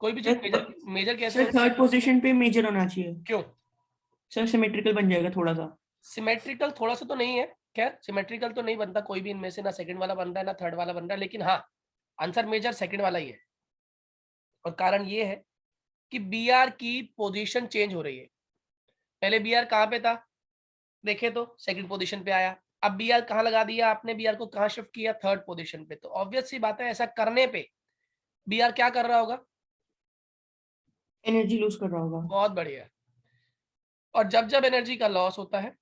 कोई भी चीज मेजर, मेजर कैसे सर होता है? थर्ड पोजीशन पे मेजर होना चाहिए क्यों? सर, सिमेट्रिकल बन जाएगा थोड़ा सा। सिमेट्रिकल थोड़ा सा तो नहीं है, खैर सिमेट्रिकल तो नहीं बनता कोई भी इनमें से, ना सेकंड वाला बन रहा है ना थर्ड वाला बन रहा है, लेकिन हाँ आंसर मेजर सेकंड वाला ही है। और कारण ये है कि बी आर की पोजीशन चेंज हो रही है। पहले बी आर कहाँ पे था देखे तो सेकंड पोजीशन पे आया, अब बी आर कहाँ लगा दिया आपने? बी आर को कहाँ शिफ्ट किया? थर्ड पोजीशन पे। तो ऑब्वियस सी बात है ऐसा करने पे बी आर क्या कर रहा होगा? एनर्जी लूज कर रहा होगा। बहुत बढ़िया। और जब जब एनर्जी का लॉस होता है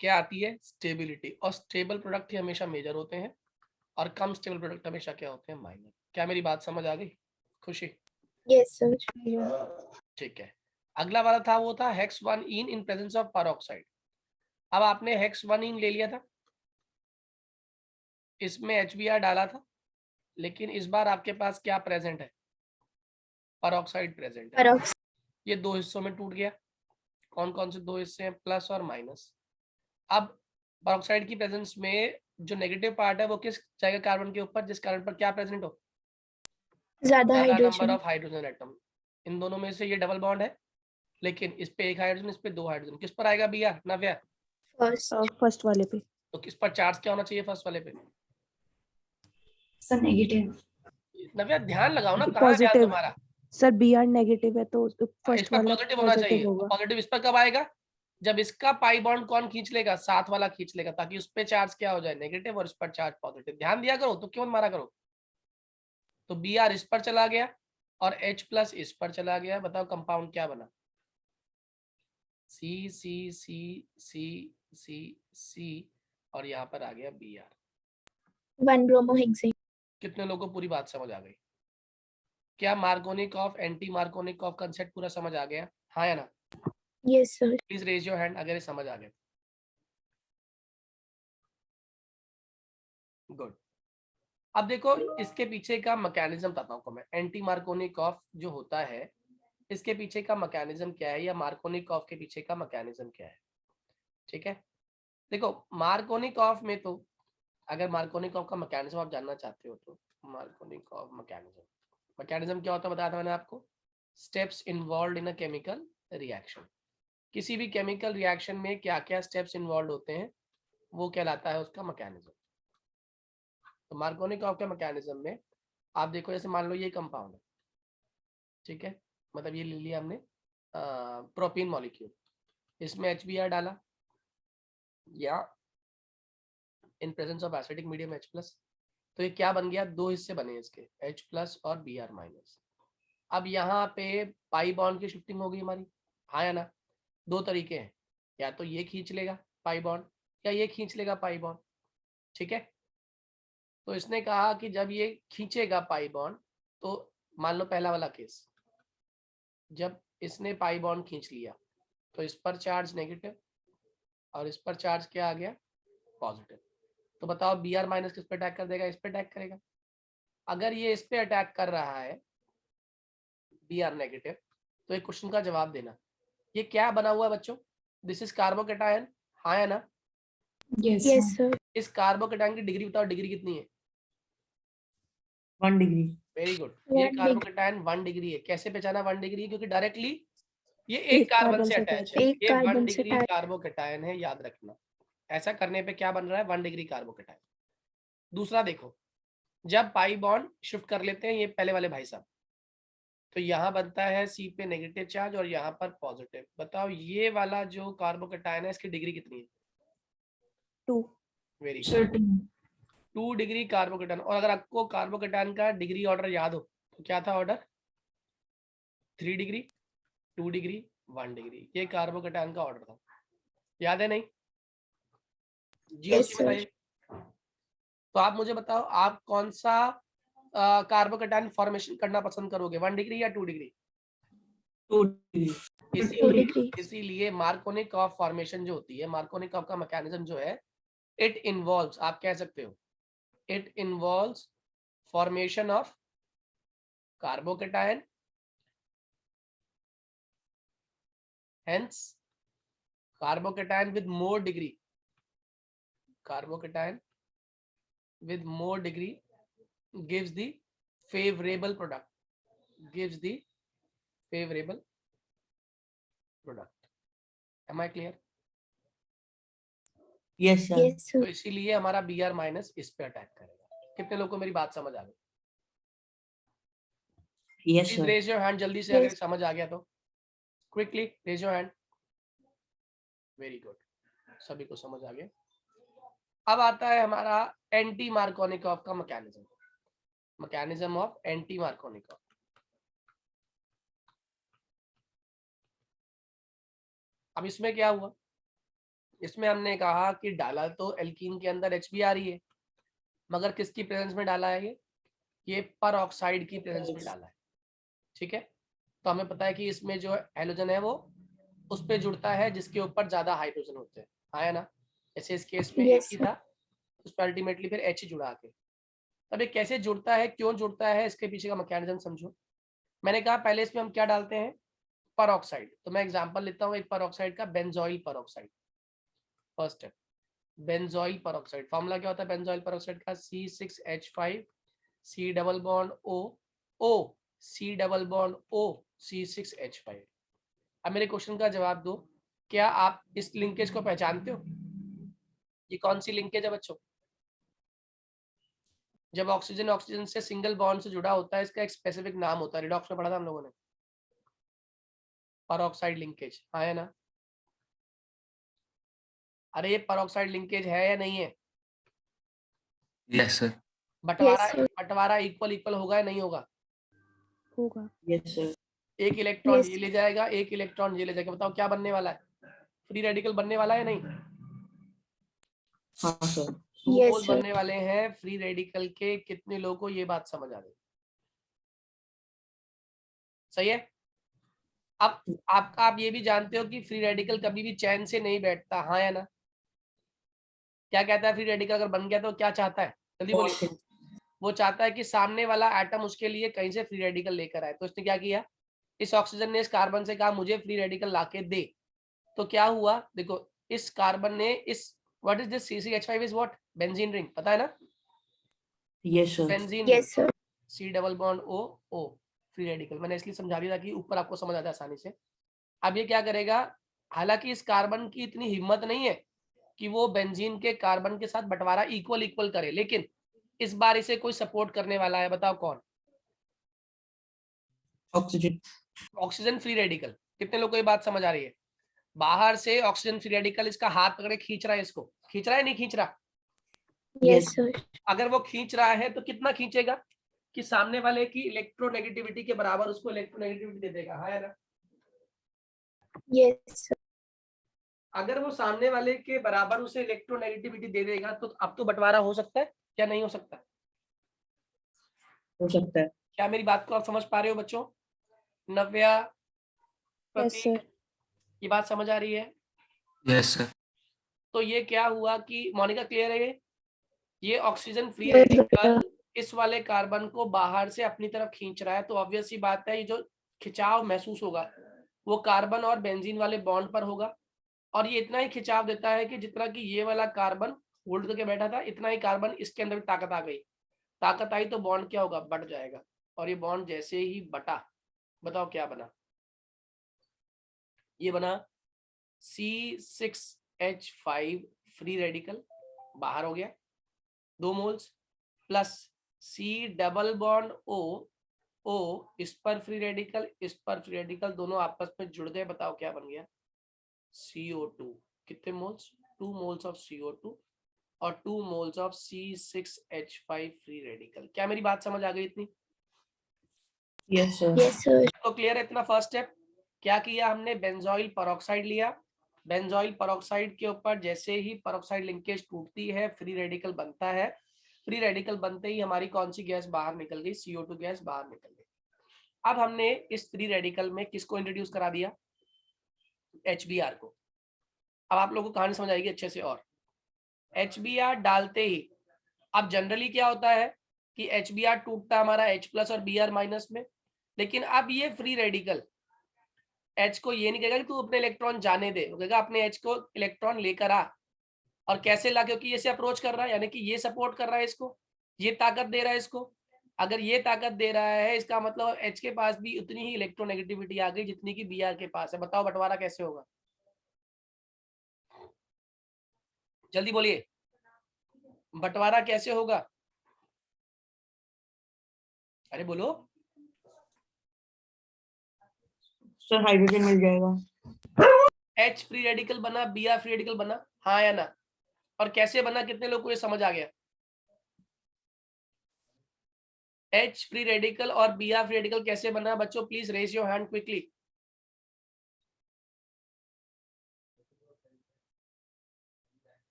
क्या आती है? स्टेबिलिटी। और स्टेबल प्रोडक्ट ही हमेशा मेजर होते हैं और कम स्टेबल प्रोडक्ट हमेशा क्या होते हैं? माइनर। क्या मेरी बात समझ आ गई खुशी? Yes sir. ठीक है। अगला वाला था वो था hex 1 in presence of peroxide. अब आपने हेक्स 1 ले लिया था, इसमें HBr डाला था, लेकिन इस बार आपके पास क्या प्रेजेंट है? पेरोक्साइड प्रेजेंट है। ये दो हिस्सों में टूट गया। कौन कौन से दो हिस्से हैं? प्लस और माइनस। अब पेरोक्साइड की प्रेजेंस में जो नेगेटिव पार्ट है वो किस जाएगा? कार्बन के ऊपर, जिस कार्बन पर क्या प्रेजेंट हो? ज्यादा number hydrogen. Of hydrogen atom. इन दोनों में से ये डबल बॉन्ड है, लेकिन इस पे एक हाइड्रोजन, इस पे दो हाइड्रोजन। किस पर आएगा B R? Navya, first. First वाले पे। तो किस पर चार्ज क्या होना चाहिए फर्स्ट वाले पे? Sir negative. नव्या ध्यान लगाओ ना, कहाँ है ध्यान पॉजिटिव तुम्हारा? सर, बी आर नेगेटिव है तो इस फर्स्ट पर वाला पॉजिटिव होना चाहिए। पॉजिटिव होगा। पॉजिटिव इस पर कब आएगा? जब इसका पाई बॉन्ड कौन खींच लेगा? साथ वाला खींच लेगा, ताकि उस पे चार्ज क्या हो जाए? नेगेटिव, और इस पर चार्ज पॉजिटिव। ध्यान दिया करो, तो क्यों मारा करो? तो बी आर इस पर चला गया और H प्लस इस पर चला गया। बताओ कंपाउंड क्या बना? सी सी सी सी सी सी, और यहाँ पर आ गया बी आर। 1 ब्रोमोहेक्सेन। कितने लोगों को पूरी बात समझ आ गई? क्या Markovnikov, anti Markovnikov concept पूरा समझ आ गया? हाँ या ना? Yes sir. Please raise your hand अगर ये समझ आ गया। गुड। अब देखो इसके पीछे का मैकेनिज्म बताता हूँ मैं। एंटी मार्कोनिक ऑफ जो होता है, इसके पीछे का मैकेनिज्म क्या है, या मार्कोनिक ऑफ के पीछे का मैकेनिज्म क्या है? ठीक है, देखो मार्कोनिक ऑफ में तो, अगर मार्कोनिक ऑफ का मैकेनिज्म आप जानना चाहते हो तो मार्कोनिक ऑफ मैकेनिज्म, मैकेनिज्म क्या होता है बताया था मैंने आपको। Steps involve in a chemical reaction. किसी भी केमिकल रिएक्शन में क्या क्या स्टेप्स इन्वॉल्व होते हैं वो कहलाता है उसका मैकेनिज्म। तो मार्कोनिक ऑफ के मैकेनिज्म में आप देखो, जैसे मान लो ये कंपाउंड है, ठीक है, मतलब ये ले लिया हमने प्रोपीन मॉलिक्यूल, इसमें HBr डाला या इन presence of acidic medium H plus, तो ये क्या बन गया? दो हिस्से बने इसके, H प्लस और Br माइनस। अब यहाँ पे पाई बॉन्ड की शिफ्टिंग होगी हमारी, हाँ या ना? दो तरीके हैं, या तो ये खींच लेगा पाई बॉन्ड या ये खींच लेगा पाई बॉन्ड, ठीक है। तो इसने कहा कि जब ये खींचेगा पाई बॉन्ड, तो मान लो पहला वाला केस, जब इसने पाई बॉन्ड खींच लिया तो इस पर चार्ज नेगेटिव और इस पर चार्ज क्या आ गया? पॉजिटिव। तो बताओ Br माइनस किस पे अटैक कर देगा? इस पे अटैक करेगा। अगर ये इस पे अटैक कर रहा है Br नेगेटिव, तो एक क्वेश्चन का जवाब देना, ये क्या बना हुआ है बच्चों? दिस इज कार्बोकेटायन, हाँ या ना? Yes yes sir. इस कार्बोकेटायन की डिग्री बताओ, डिग्री कितनी है? 1 डिग्री। Very good. 1 ये डिग्री। कार्बोकेटायन 1 डिग्री है। कैसे पहचाना 1 डिग्री? क्योंकि डायरेक्टली ये एक एक कार्बन कार्बन से से अटैच attach है। है। एक ये 1 कार्बन से डिग्री attach। कार्बोकेटायन है, याद रखना। ऐसा करने पे क्या बन रहा है? 1 डिग्री कार्बोकेटायन। दूसरा देखो, जब पाई बॉन्ड शिफ्ट कर लेते हैं ये पहले वाले भाई साहब, तो यहाँ बनता है सी पे नेगेटिव चार्ज और यहाँ पर पॉजिटिव। बताओ ये वाला जो कार्बोकैटायन है इसकी डिग्री कितनी है? 2। Very good, sir 2 degree carbocation. और अगर आपको कार्बोकैटायन का डिग्री ऑर्डर याद हो तो क्या था ऑर्डर? 3 डिग्री, 2 डिग्री, 1 डिग्री, ये कार्बोकैटायन का ऑर्डर था। याद है नहीं? जी Yes, उसकी बताइए। तो आप मुझे बताओ आप कौन सा कार्बोकैटायन फॉर्मेशन करना पसंद करोगे, 1 डिग्री या 2 डिग्री? 2 डिग्री। इसीलिए मार्कोनिकॉफ फॉर्मेशन जो होती है, मार्कोनिकॉफ का मैकेनिज्म जो है, इट इन्वॉल्व्स, आप कह सकते हो it involves formation of carbocation, hence carbocation with more degree, carbocation with more degree gives the favorable product, gives the favorable product. Am I clear? Yes sir. yes, sir. तो इसीलिए हमारा Br minus इस पे attack करेगा। कितने लोगों को मेरी बात समझ आ गई? Yes please sir. Raise your hand जल्दी से, अगर समझ आ गया तो quickly raise your hand. Very good, सभी को समझ आ गया। अब आता है हमारा एंटी मार्कोनिकॉफ का mechanism, mechanism of anti Markovnikov. अब इसमें क्या हुआ? इसमें हमने कहा कि डाला तो एल्कीन के अंदर Hb आ रही है, मगर किसकी प्रेजेंस में डाला है? ये पर ऑक्साइड की प्रेजेंस में डाला है। ठीक है, तो हमें पता है कि इसमें जो हैलोजन है वो उस पे जुड़ता है जिसके ऊपर ज्यादा हाइड्रोजन होते हैं, आया ना? जैसे इस केस में एक Yes, ही sir. था, उस पर अल्टीमेटली फिर H जुड़ा के। अब ये कैसे जुड़ता है, क्यों जुड़ता है, इसके पीछे का मैकेनिज्म समझो। मैंने कहा पहले इसमें हम क्या डालते हैं? परऑक्साइड। तो मैं एग्जांपल लेता हूँ एक परऑक्साइड का, benzoyl peroxide. First step benzoyl peroxide, formula क्या होता है बेंजोइल परऑक्साइड का? C6H5 C double bond O C double bond O C6H5। अब मेरे क्वेश्चन का जवाब दो, क्या आप इस लिंकेज को पहचानते हो? ये कौन सी लिंकेज है बच्चों? जब ऑक्सीजन ऑक्सीजन से सिंगल बॉन्ड से जुड़ा होता है, इसका एक स्पेसिफिक नाम होता है, रिडॉक्स में पढ़ा था हम लोगों ने, परऑक्साइड लिंकेज, है ना? अरे ये परऑक्साइड लिंकेज है या नहीं है? Yes sir. बंटवारा Yes, sir. बंटवारा इक्वल इक्वल होगा या नहीं होगा? होगा। Yes sir. एक इलेक्ट्रॉन Yes. ये ले जाएगा, एक इलेक्ट्रॉन ये ले जाएगा। बताओ क्या बनने वाला है? फ्री रेडिकल बनने वाला है नहीं? हाँ सर। Two Yes, mole sir. बनने वाले हैं फ्री रेडिकल के। कितने लोगों को ये बात समझ आ गई? सही है। अब आप ये भी जानते हो कि फ्री रेडिकल कभी भी चैन से नहीं बैठता, हाँ या ना? क्या कहता है फ्री रेडिकल अगर बन गया तो क्या चाहता है? जल्दी बोलिए। वो चाहता है कि सामने वाला एटम उसके लिए कहीं से फ्री रेडिकल लेकर आए। तो उसने क्या किया? इस ऑक्सीजन ने इस कार्बन से कहा मुझे फ्री रेडिकल लाके दे। तो क्या हुआ? देखो इस कार्बन ने इस, what is this? CCH5 is what? Benzene ring, पता है ना? Yes sir. Benzene Yes, sir. C double bond O free radical. मैंने इसलिए समझा दिया ताकि ऊपर आपको समझ आ जाए आसानी से। अब ये क्या करेगा? हालांकि इस कार्बन की इतनी हिम्मत नहीं है कि वो बेंजीन के कार्बन के साथ बंटवारा इक्वल इक्वल करे, लेकिन इस बार इसे कोई सपोर्ट करने वाला है। बताओ कौन? ऑक्सीजन। Oxygen free radical. कितने लोगों को ये बात समझ आ रही है? बाहर से ऑक्सीजन फ्री रेडिकल इसका हाथ पकड़े खींच रहा है, इसको खींच रहा है नहीं खींच रहा? Yes, sir. अगर वो खींच रहा है तो कितना खींचेगा कि सामने वाले की इलेक्ट्रोनेगेटिविटी के बराबर उसको इलेक्ट्रोनेगेटिविटी दे देगा, है ना? Yes, sir. अगर वो सामने वाले के बराबर उसे इलेक्ट्रोनेगेटिविटी दे देगा तो अब तो बंटवारा हो सकता है क्या नहीं हो सकता? हो सकता है। क्या मेरी बात को आप समझ पा रहे हो बच्चों? नव्या, यस प्रतीक, सर। ये बात समझ आ रही है? Yes sir. तो ये क्या हुआ कि मोनिका क्लियर है? ये ऑक्सीजन फ्री Yes, रेडिकल इस वाले कार्बन को बाहर से अपनी तरफ खींच रहा है, तो ऑब्वियस सी बात है ये जो खिंचाव महसूस होगा वो कार्बन और बेंजीन वाले बॉन्ड पर होगा। और ये इतना ही खिंचाव देता है कि जितना कि ये वाला कार्बन होल्ड करके बैठा था, इतना ही कार्बन इसके अंदर भी ताकत आ गई। ताकत आई तो बॉन्ड क्या होगा? बढ़ जाएगा। और ये बॉन्ड जैसे ही बटा, बताओ क्या बना? ये बना C6H5 फ्री रेडिकल, बाहर हो गया 2 moles, plus C double bond O इस पर फ्री रेडिकल, इस पर फ्री रेडिकल, दोनों आपस में जुड़ गए, बताओ क्या बन गया? CO2। कितने मोल्स? 2 मोल्स ऑफ CO2 और 2 moles of C6H5 free radical. क्या मेरी बात समझ आ गई इतनी? Yes sir. Yes, sir. तो क्लियर है इतना? फर्स्ट स्टेप क्या किया हमने? बेंजोइल पेरोक्साइड लिया, बेंजोइल पेरोक्साइड के ऊपर जैसे ही पेरोक्साइड लिंकेज टूटती है फ्री रेडिकल बनता है, फ्री रेडिकल बनते ही हमारी कौन सी गैस बाहर निकल गई? CO2 गैस बाहर निकल गई। अब हमने इस फ्री रेडिकल में किसको इंट्रोड्यूस करा दिया? HBr को। अब आप लोगों को कहानी समझ आएगी अच्छे से। और HBr डालते ही, अब जनरली क्या होता है कि HBr टूटता है हमारा H+ और Br- में, लेकिन अब ये फ्री रेडिकल H को ये नहीं कहेगा कि तू अपने इलेक्ट्रॉन जाने दे, वो कहेगा अपने H को इलेक्ट्रॉन लेकर आ। और कैसे ला? क्योंकि ये से अप्रोच कर रहा है, यानी कि ये सपोर्ट कर रहा है इसको, ये ताकत दे रहा है इसको। अगर ये ताकत दे रहा है, इसका मतलब H के पास भी उतनी ही इलेक्ट्रोनेगेटिविटी आ गई जितनी कि Br के पास है। बताओ बंटवारा कैसे होगा? जल्दी बोलिए, बंटवारा कैसे होगा? अरे बोलो। सर हाइड्रोजन मिल जाएगा। H फ्री रेडिकल बना, Br फ्री रेडिकल बना, हाँ या ना? और कैसे बना? कितने लोग को ये समझ आ गया? H फ्री रेडिकल और Br फ्री रेडिकल कैसे बना? बच्चों please raise your hand quickly.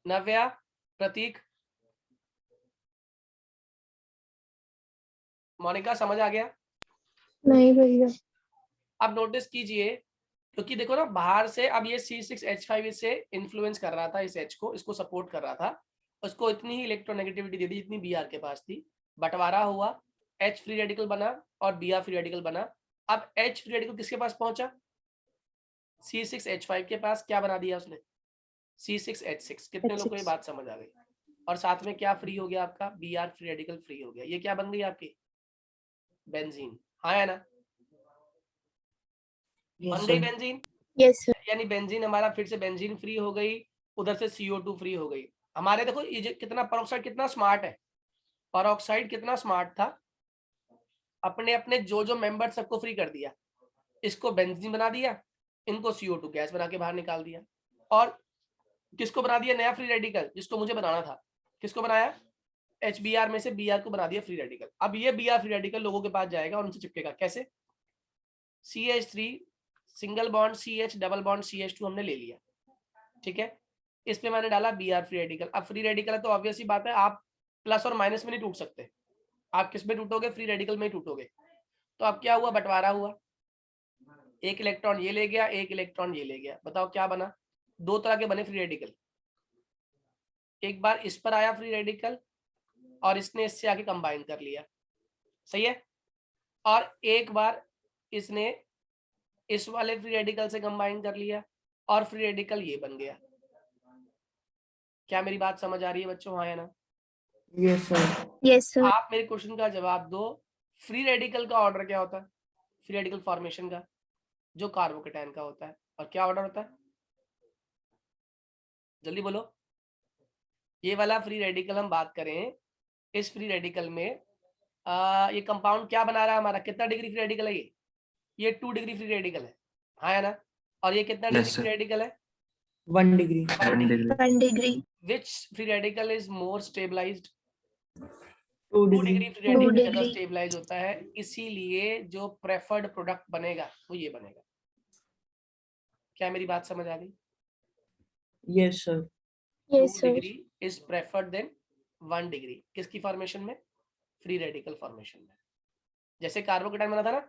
Navya, Prateek, Monika, समझ आ गया? नहीं भैया। अब नोटिस कीजिए, क्योंकि देखो ना बाहर से अब ये C6H5 इससे इन्फ्लुएंस कर रहा था, इस H को, इसको सपोर्ट कर रहा था, उसको इतनी ही इलेक्ट्रोनेगेटिविटी दे दी जितनी Br के पास थी। बंटवारा हुआ, H फ्री रेडिकल बना और Br फ्री रेडिकल बना। अब H फ्री रेडिकल किसके पास पहुंचा? C6H5 के पास। क्या बना दिया उसने? C6H6। कितने लोग को ये बात समझ आ गई? और साथ में क्या फ्री हो गया आपका? Br फ्री रेडिकल फ्री हो गया। ये क्या बन गई आपकी? बेंजीन। हाँ या ना? बन गई बेंजीन। Yes, sir. यानी बेंजीन हमारा फिर से बेंजीन फ्री हो गई, उधर से CO2 फ्री हो गई। हमारे देखो ये कितना पेरोक्साइड कितना स्मार्ट है, पेरोक्साइड कितना स्मार्ट था, अपने अपने जो जो मेंबर सबको फ्री कर दिया, इसको बेंजीन बना दिया, इनको CO2 गैस बना के बाहर निकाल दिया। और किसको बना दिया नया फ्री रेडिकल? जिसको मुझे बनाना था। किसको बनाया? HBr में से Br को बना दिया फ्री रेडिकल। अब ये Br फ्री रेडिकल लोगों के पास जाएगा और उनसे चिपकेगा। कैसे? CH3 single bond CH double bond CH2 हमने ले लिया, ठीक है, इस पे मैंने डाला Br फ्री रेडिकल। अब फ्री रेडिकल है तो ऑब्वियस ही बात है आप प्लस और माइनस में नहीं टूट सकते, आप किस में टूटोगे? फ्री रेडिकल में ही टूटोगे। तो अब क्या हुआ? बंटवारा हुआ, एक इलेक्ट्रॉन ये ले गया, एक इलेक्ट्रॉन ये ले गया। बताओ क्या बना? दो तरह के बने फ्री रेडिकल। एक बार इस पर आया फ्री रेडिकल और इसने इससे आके कंबाइन कर लिया, सही है, और एक बार इसने इस वाले फ्री रेडिकल से कंबाइन कर लिया और फ्री रेडिकल ये बन गया। क्या मेरी बात समझ आ रही है बच्चों? हाँ या ना? Yes sir. Yes, sir. आप मेरे क्वेश्चन का जवाब दो। फ्री रेडिकल का ऑर्डर क्या होता है? फ्री रेडिकल फॉर्मेशन का जो कार्बोकेटायन का होता है। और क्या ऑर्डर होता है? जल्दी बोलो। ये वाला फ्री रेडिकल हम बात करें, इस फ्री रेडिकल में ये कंपाउंड क्या बना रहा है हमारा? कितना डिग्री फ्री रेडिकल है ये 2 डिग्री फ्री रेडिकल है, हाँ या ना? और ये कितना degree Yes, free sir. Radical है? 1 degree. 1 degree. 1 degree. Which free radical is more stabilized? 2 2 degree. Degree free 2 radical ज्यादा degree. स्टेबलाइज होता है, इसीलिए जो प्रेफर्ड प्रोडक्ट बनेगा वो ये बनेगा। क्या मेरी बात समझ आ गई? Yes sir. 2 Yes, sir. Degree is preferred than 1 degree. किसकी फॉर्मेशन में? फ्री रेडिकल फॉर्मेशन में। जैसे कार्बोकेटायन बना था ना,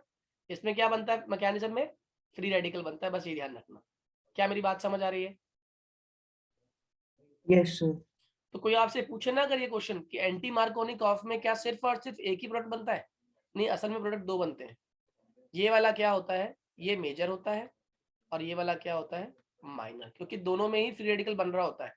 इसमें क्या बनता है मैकेनिज्म में? फ्री रेडिकल बनता है, बस ये ध्यान रखना। क्या मेरी बात समझ आ रही है? Yes sir. तो कोई आपसे पूछे ना अगर ये क्वेश्चन कि एंटी मार्कोनिक ऑफ में क्या सिर्फ और सिर्फ एक ही प्रोडक्ट बनता है? नहीं, असल में प्रोडक्ट 2 बनते हैं। ये वाला क्या होता है? ये मेजर होता है, और ये वाला क्या होता है? माइनर। क्योंकि दोनों में ही फ्री रेडिकल बन रहा होता है,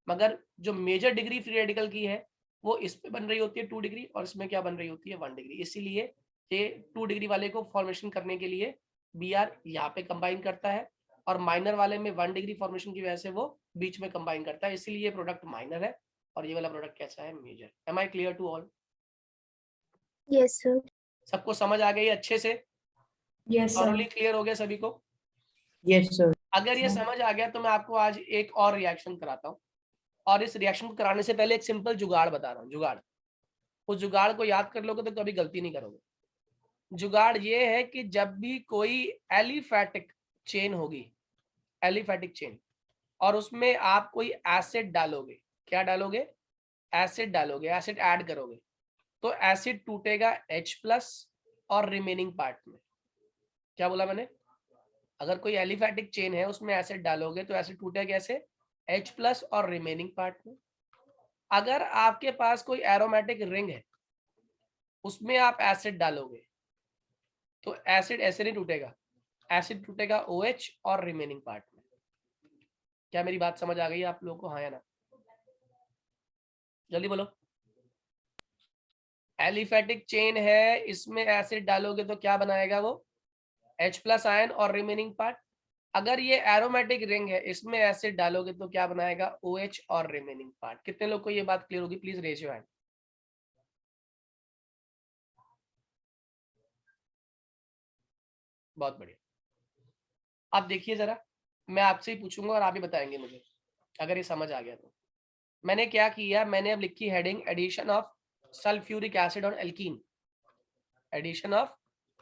मगर जो मेजर डिग्री फ्री रेडिकल की है वो इस पे बन रही होती है 2 डिग्री, और इसमें क्या बन रही होती है? 1 डिग्री। इसीलिए ये 2 डिग्री वाले को फॉर्मेशन करने के लिए Br यहाँ पे कंबाइन करता है, और माइनर वाले में 1 डिग्री फॉर्मेशन की वजह से वो बीच में कंबाइन करता है, इसीलिए ये प्रोडक्ट माइनर है और ये वाला प्रोडक्ट कैसा है? Major. Am I clear to all? Yes, sir. सबको समझ आ गई अच्छे से? यस थॉरली क्लियर हो गया सभी को? Yes sir. अगर ये समझ आ गया तो मैं आपको आज एक और रिएक्शन कराता हूँ, और इस रिएक्शन को कराने से पहले एक सिंपल जुगाड़ बता रहा हूँ। जुगाड़, उस जुगाड़ को याद कर लोगे तो कभी गलती नहीं करोगे। जुगाड़ ये है कि जब भी कोई एलिफैटिक चेन होगी, एलिफैटिक चेन, और उसमें आप कोई एसिड डालोगे, क्या डालोगे? एसिड डालोगे, एसिड ऐड करोगे, तो एसिड टूटेगा H+ और रिमेनिंग पार्ट में। क्या बोला मैंने? अगर कोई एलिफैटिक चेन है उसमें एसिड डालोगे तो एसिड टूटेगा कैसे? H+ और रिमेनिंग पार्ट में। अगर आपके पास कोई एरोमेटिक रिंग है उसमें आप एसिड डालोगे तो एसिड ऐसे नहीं टूटेगा, एसिड टूटेगा OH और रिमेनिंग पार्ट में। क्या मेरी बात समझ आ गई आप लोगों को, हाँ या ना? जल्दी बोलो। एलिफैटिक चेन है, इसमें एसिड डालोगे तो क्या बनाएगा वो? H+ आयन और रिमेनिंग पार्ट। अगर ये एरोमेटिक रिंग है, इसमें एसिड डालोगे तो क्या बनाएगा? OH और रिमेनिंग पार्ट। कितने लोग को ये बात क्लियर होगी? Please raise your hand. बहुत बढ़िया। अब देखिए जरा, मैं आपसे ही पूछूंगा और आप ही बताएंगे मुझे अगर ये समझ आ गया तो। मैंने क्या किया, मैंने अब लिखी heading addition of sulphuric acid on alkene. Addition of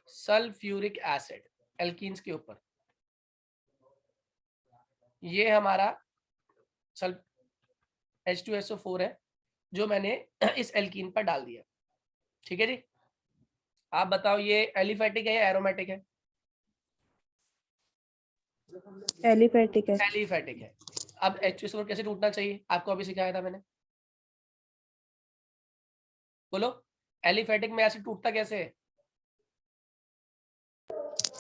sulphuric acid alkenes के ऊपर। ये हमारा H2SO4 है जो मैंने इस एल्कीन पर डाल दिया। ठीक है जी, आप बताओ ये एलिफैटिक है या एरोमेटिक है? एलिफैटिक है। एलिफैटिक है। अब H2SO4 कैसे टूटना चाहिए आपको अभी सिखाया था मैंने, बोलो। एलिफैटिक में एसिड टूटता कैसे है?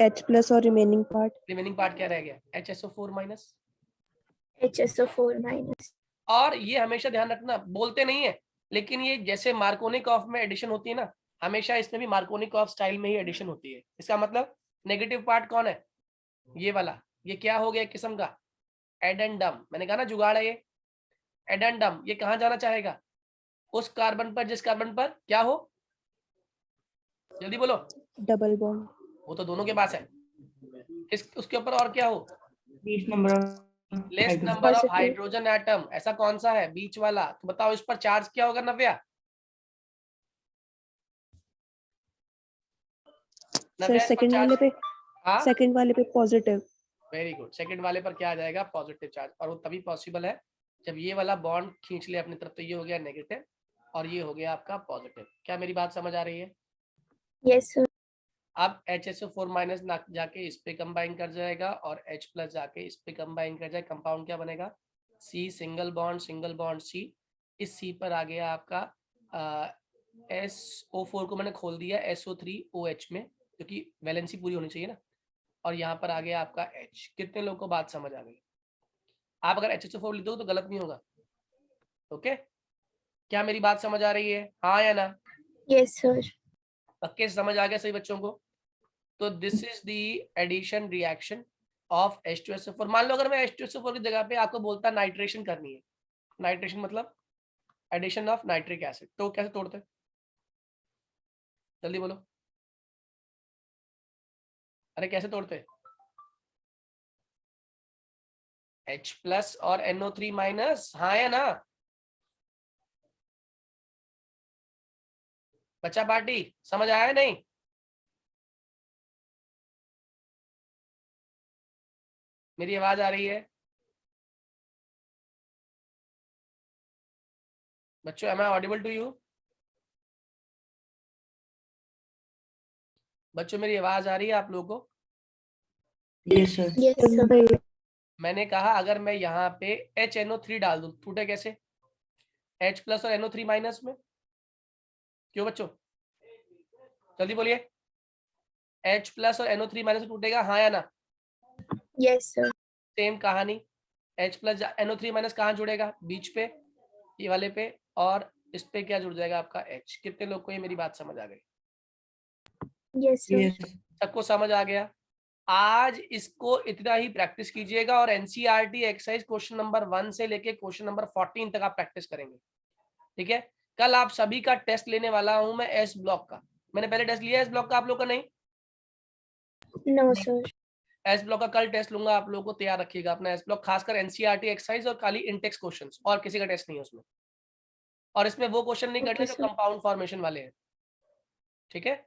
H+ और रिमेनिंग पार्ट। रिमेनिंग पार्ट क्या रह गया? HSO4-। HSO4-। और ये हमेशा ध्यान रखना, बोलते नहीं है लेकिन ये जैसे मार्कोनिकॉफ में एडिशन होती है ना, हमेशा इसमें भी मार्कोनिकॉफ स्टाइल में ही एडिशन होती है। इसका मतलब नेगेटिव पार्ट कौन है? ये वाला। ये क्या हो गया एक किस्म का? एडेंडम। मैंने कहा ना जुगाड़ है ये, एडेंडम। ये कहाँ जाना चाहेगा? उस कार्बन पर जिस कार्बन पर क्या हो, जल्दी बोलो। Double bond. वो तो दोनों के पास है। इस उसके ऊपर और क्या हो? least number of less hydrogen. Number of Positive. Hydrogen atom. ऐसा कौन सा है? बीच वाला। तो बताओ इस पर चार्ज क्या होगा नव्या? सर नव्या इस पर सेकंड वाले पे, हाँ, सेकंड वाले पे पॉजिटिव। Very good. सेकंड वाले पर क्या आ जाएगा? Positive charge. और वो तभी पॉसिबल है जब ये वाला बॉन्ड खींच ले अपनी तरफ, तो ये हो गया नेगेटिव और ये हो गया आपका पॉजिटिव। क्या मेरी बात समझ आ रही है? Yes, sir. अब HSO4- जाके इस पे कंबाइन कर जाएगा और H+ जाके इस पे कंबाइन कर जाएगा। कंपाउंड क्या बनेगा? C single bond C। इस C पर आ गया आपका SO4 को मैंने खोल दिया SO3OH में, क्योंकि वैलेंसी पूरी होनी चाहिए ना। और यहाँ पर आ गया आपका H। कितने लोगों को बात समझ आ गई? आप अगर HSO4 लिख दो तो गलत नहीं होगा। ओके, क्या मेरी बात समझ आ रही है, हाँ या ना? Yes, sir. पक्के से समझ आ गया सही बच्चों को? तो this is the addition reaction of H2SO4। मान लो अगर मैं H2SO4 की जगह पे आपको बोलता नाइट्रेशन करनी है, नाइट्रेशन मतलब एडिशन ऑफ नाइट्रिक एसिड, तो कैसे तोड़ते? जल्दी बोलो, अरे कैसे तोड़ते? H+ और NO3-, हाँ या ना? बच्चा पार्टी समझ आया नहीं? मेरी आवाज आ रही है बच्चों? Am I audible to you? बच्चों मेरी आवाज आ रही है आप लोगों को? Yes sir. Yes, sir. मैंने कहा अगर मैं यहाँ पे HNO3 डाल दूं टूटे कैसे? H+ और NO3- में। क्यों बच्चों, जल्दी बोलिए। H+ और NO3- से टूटेगा, हाँ या ना? Yes, sir. सेम कहानी, H+ NO3- कहाँ जुड़ेगा? बीच पे, ये वाले पे, और इस पे क्या जुड़ जाएगा आपका H। कितने लोग को ये मेरी बात समझ आ गई? Yes, sir. Yes. सबको समझ आ गया? आज इसको इतना ही प्रैक्टिस कीजिएगा और NCERT एक्सरसाइज क्वेश्चन नंबर 1 से लेके क्वेश्चन नंबर 14 तक आप प्रैक्टिस करेंगे। ठीक है, कल आप सभी का टेस्ट लेने वाला हूं मैं S ब्लॉक का। मैंने पहले टेस्ट लिया है एस ब्लॉक का आप लोग का? नहीं, नो सर। एस ब्लॉक का कल टेस्ट लूंगा, आप लोगों को तैयार रखिएगा अपना एस ब्लॉक, खासकर एनसीईआरटी एक्सरसाइज और खाली इंटेक्स क्वेश्चंस, और किसी का टेस्ट नहीं है उसमें। और इसमें वो क्वेश्चन नहीं करने जो Okay, sir. कंपाउंड फॉर्मेशन वाले हैं, ठीक है?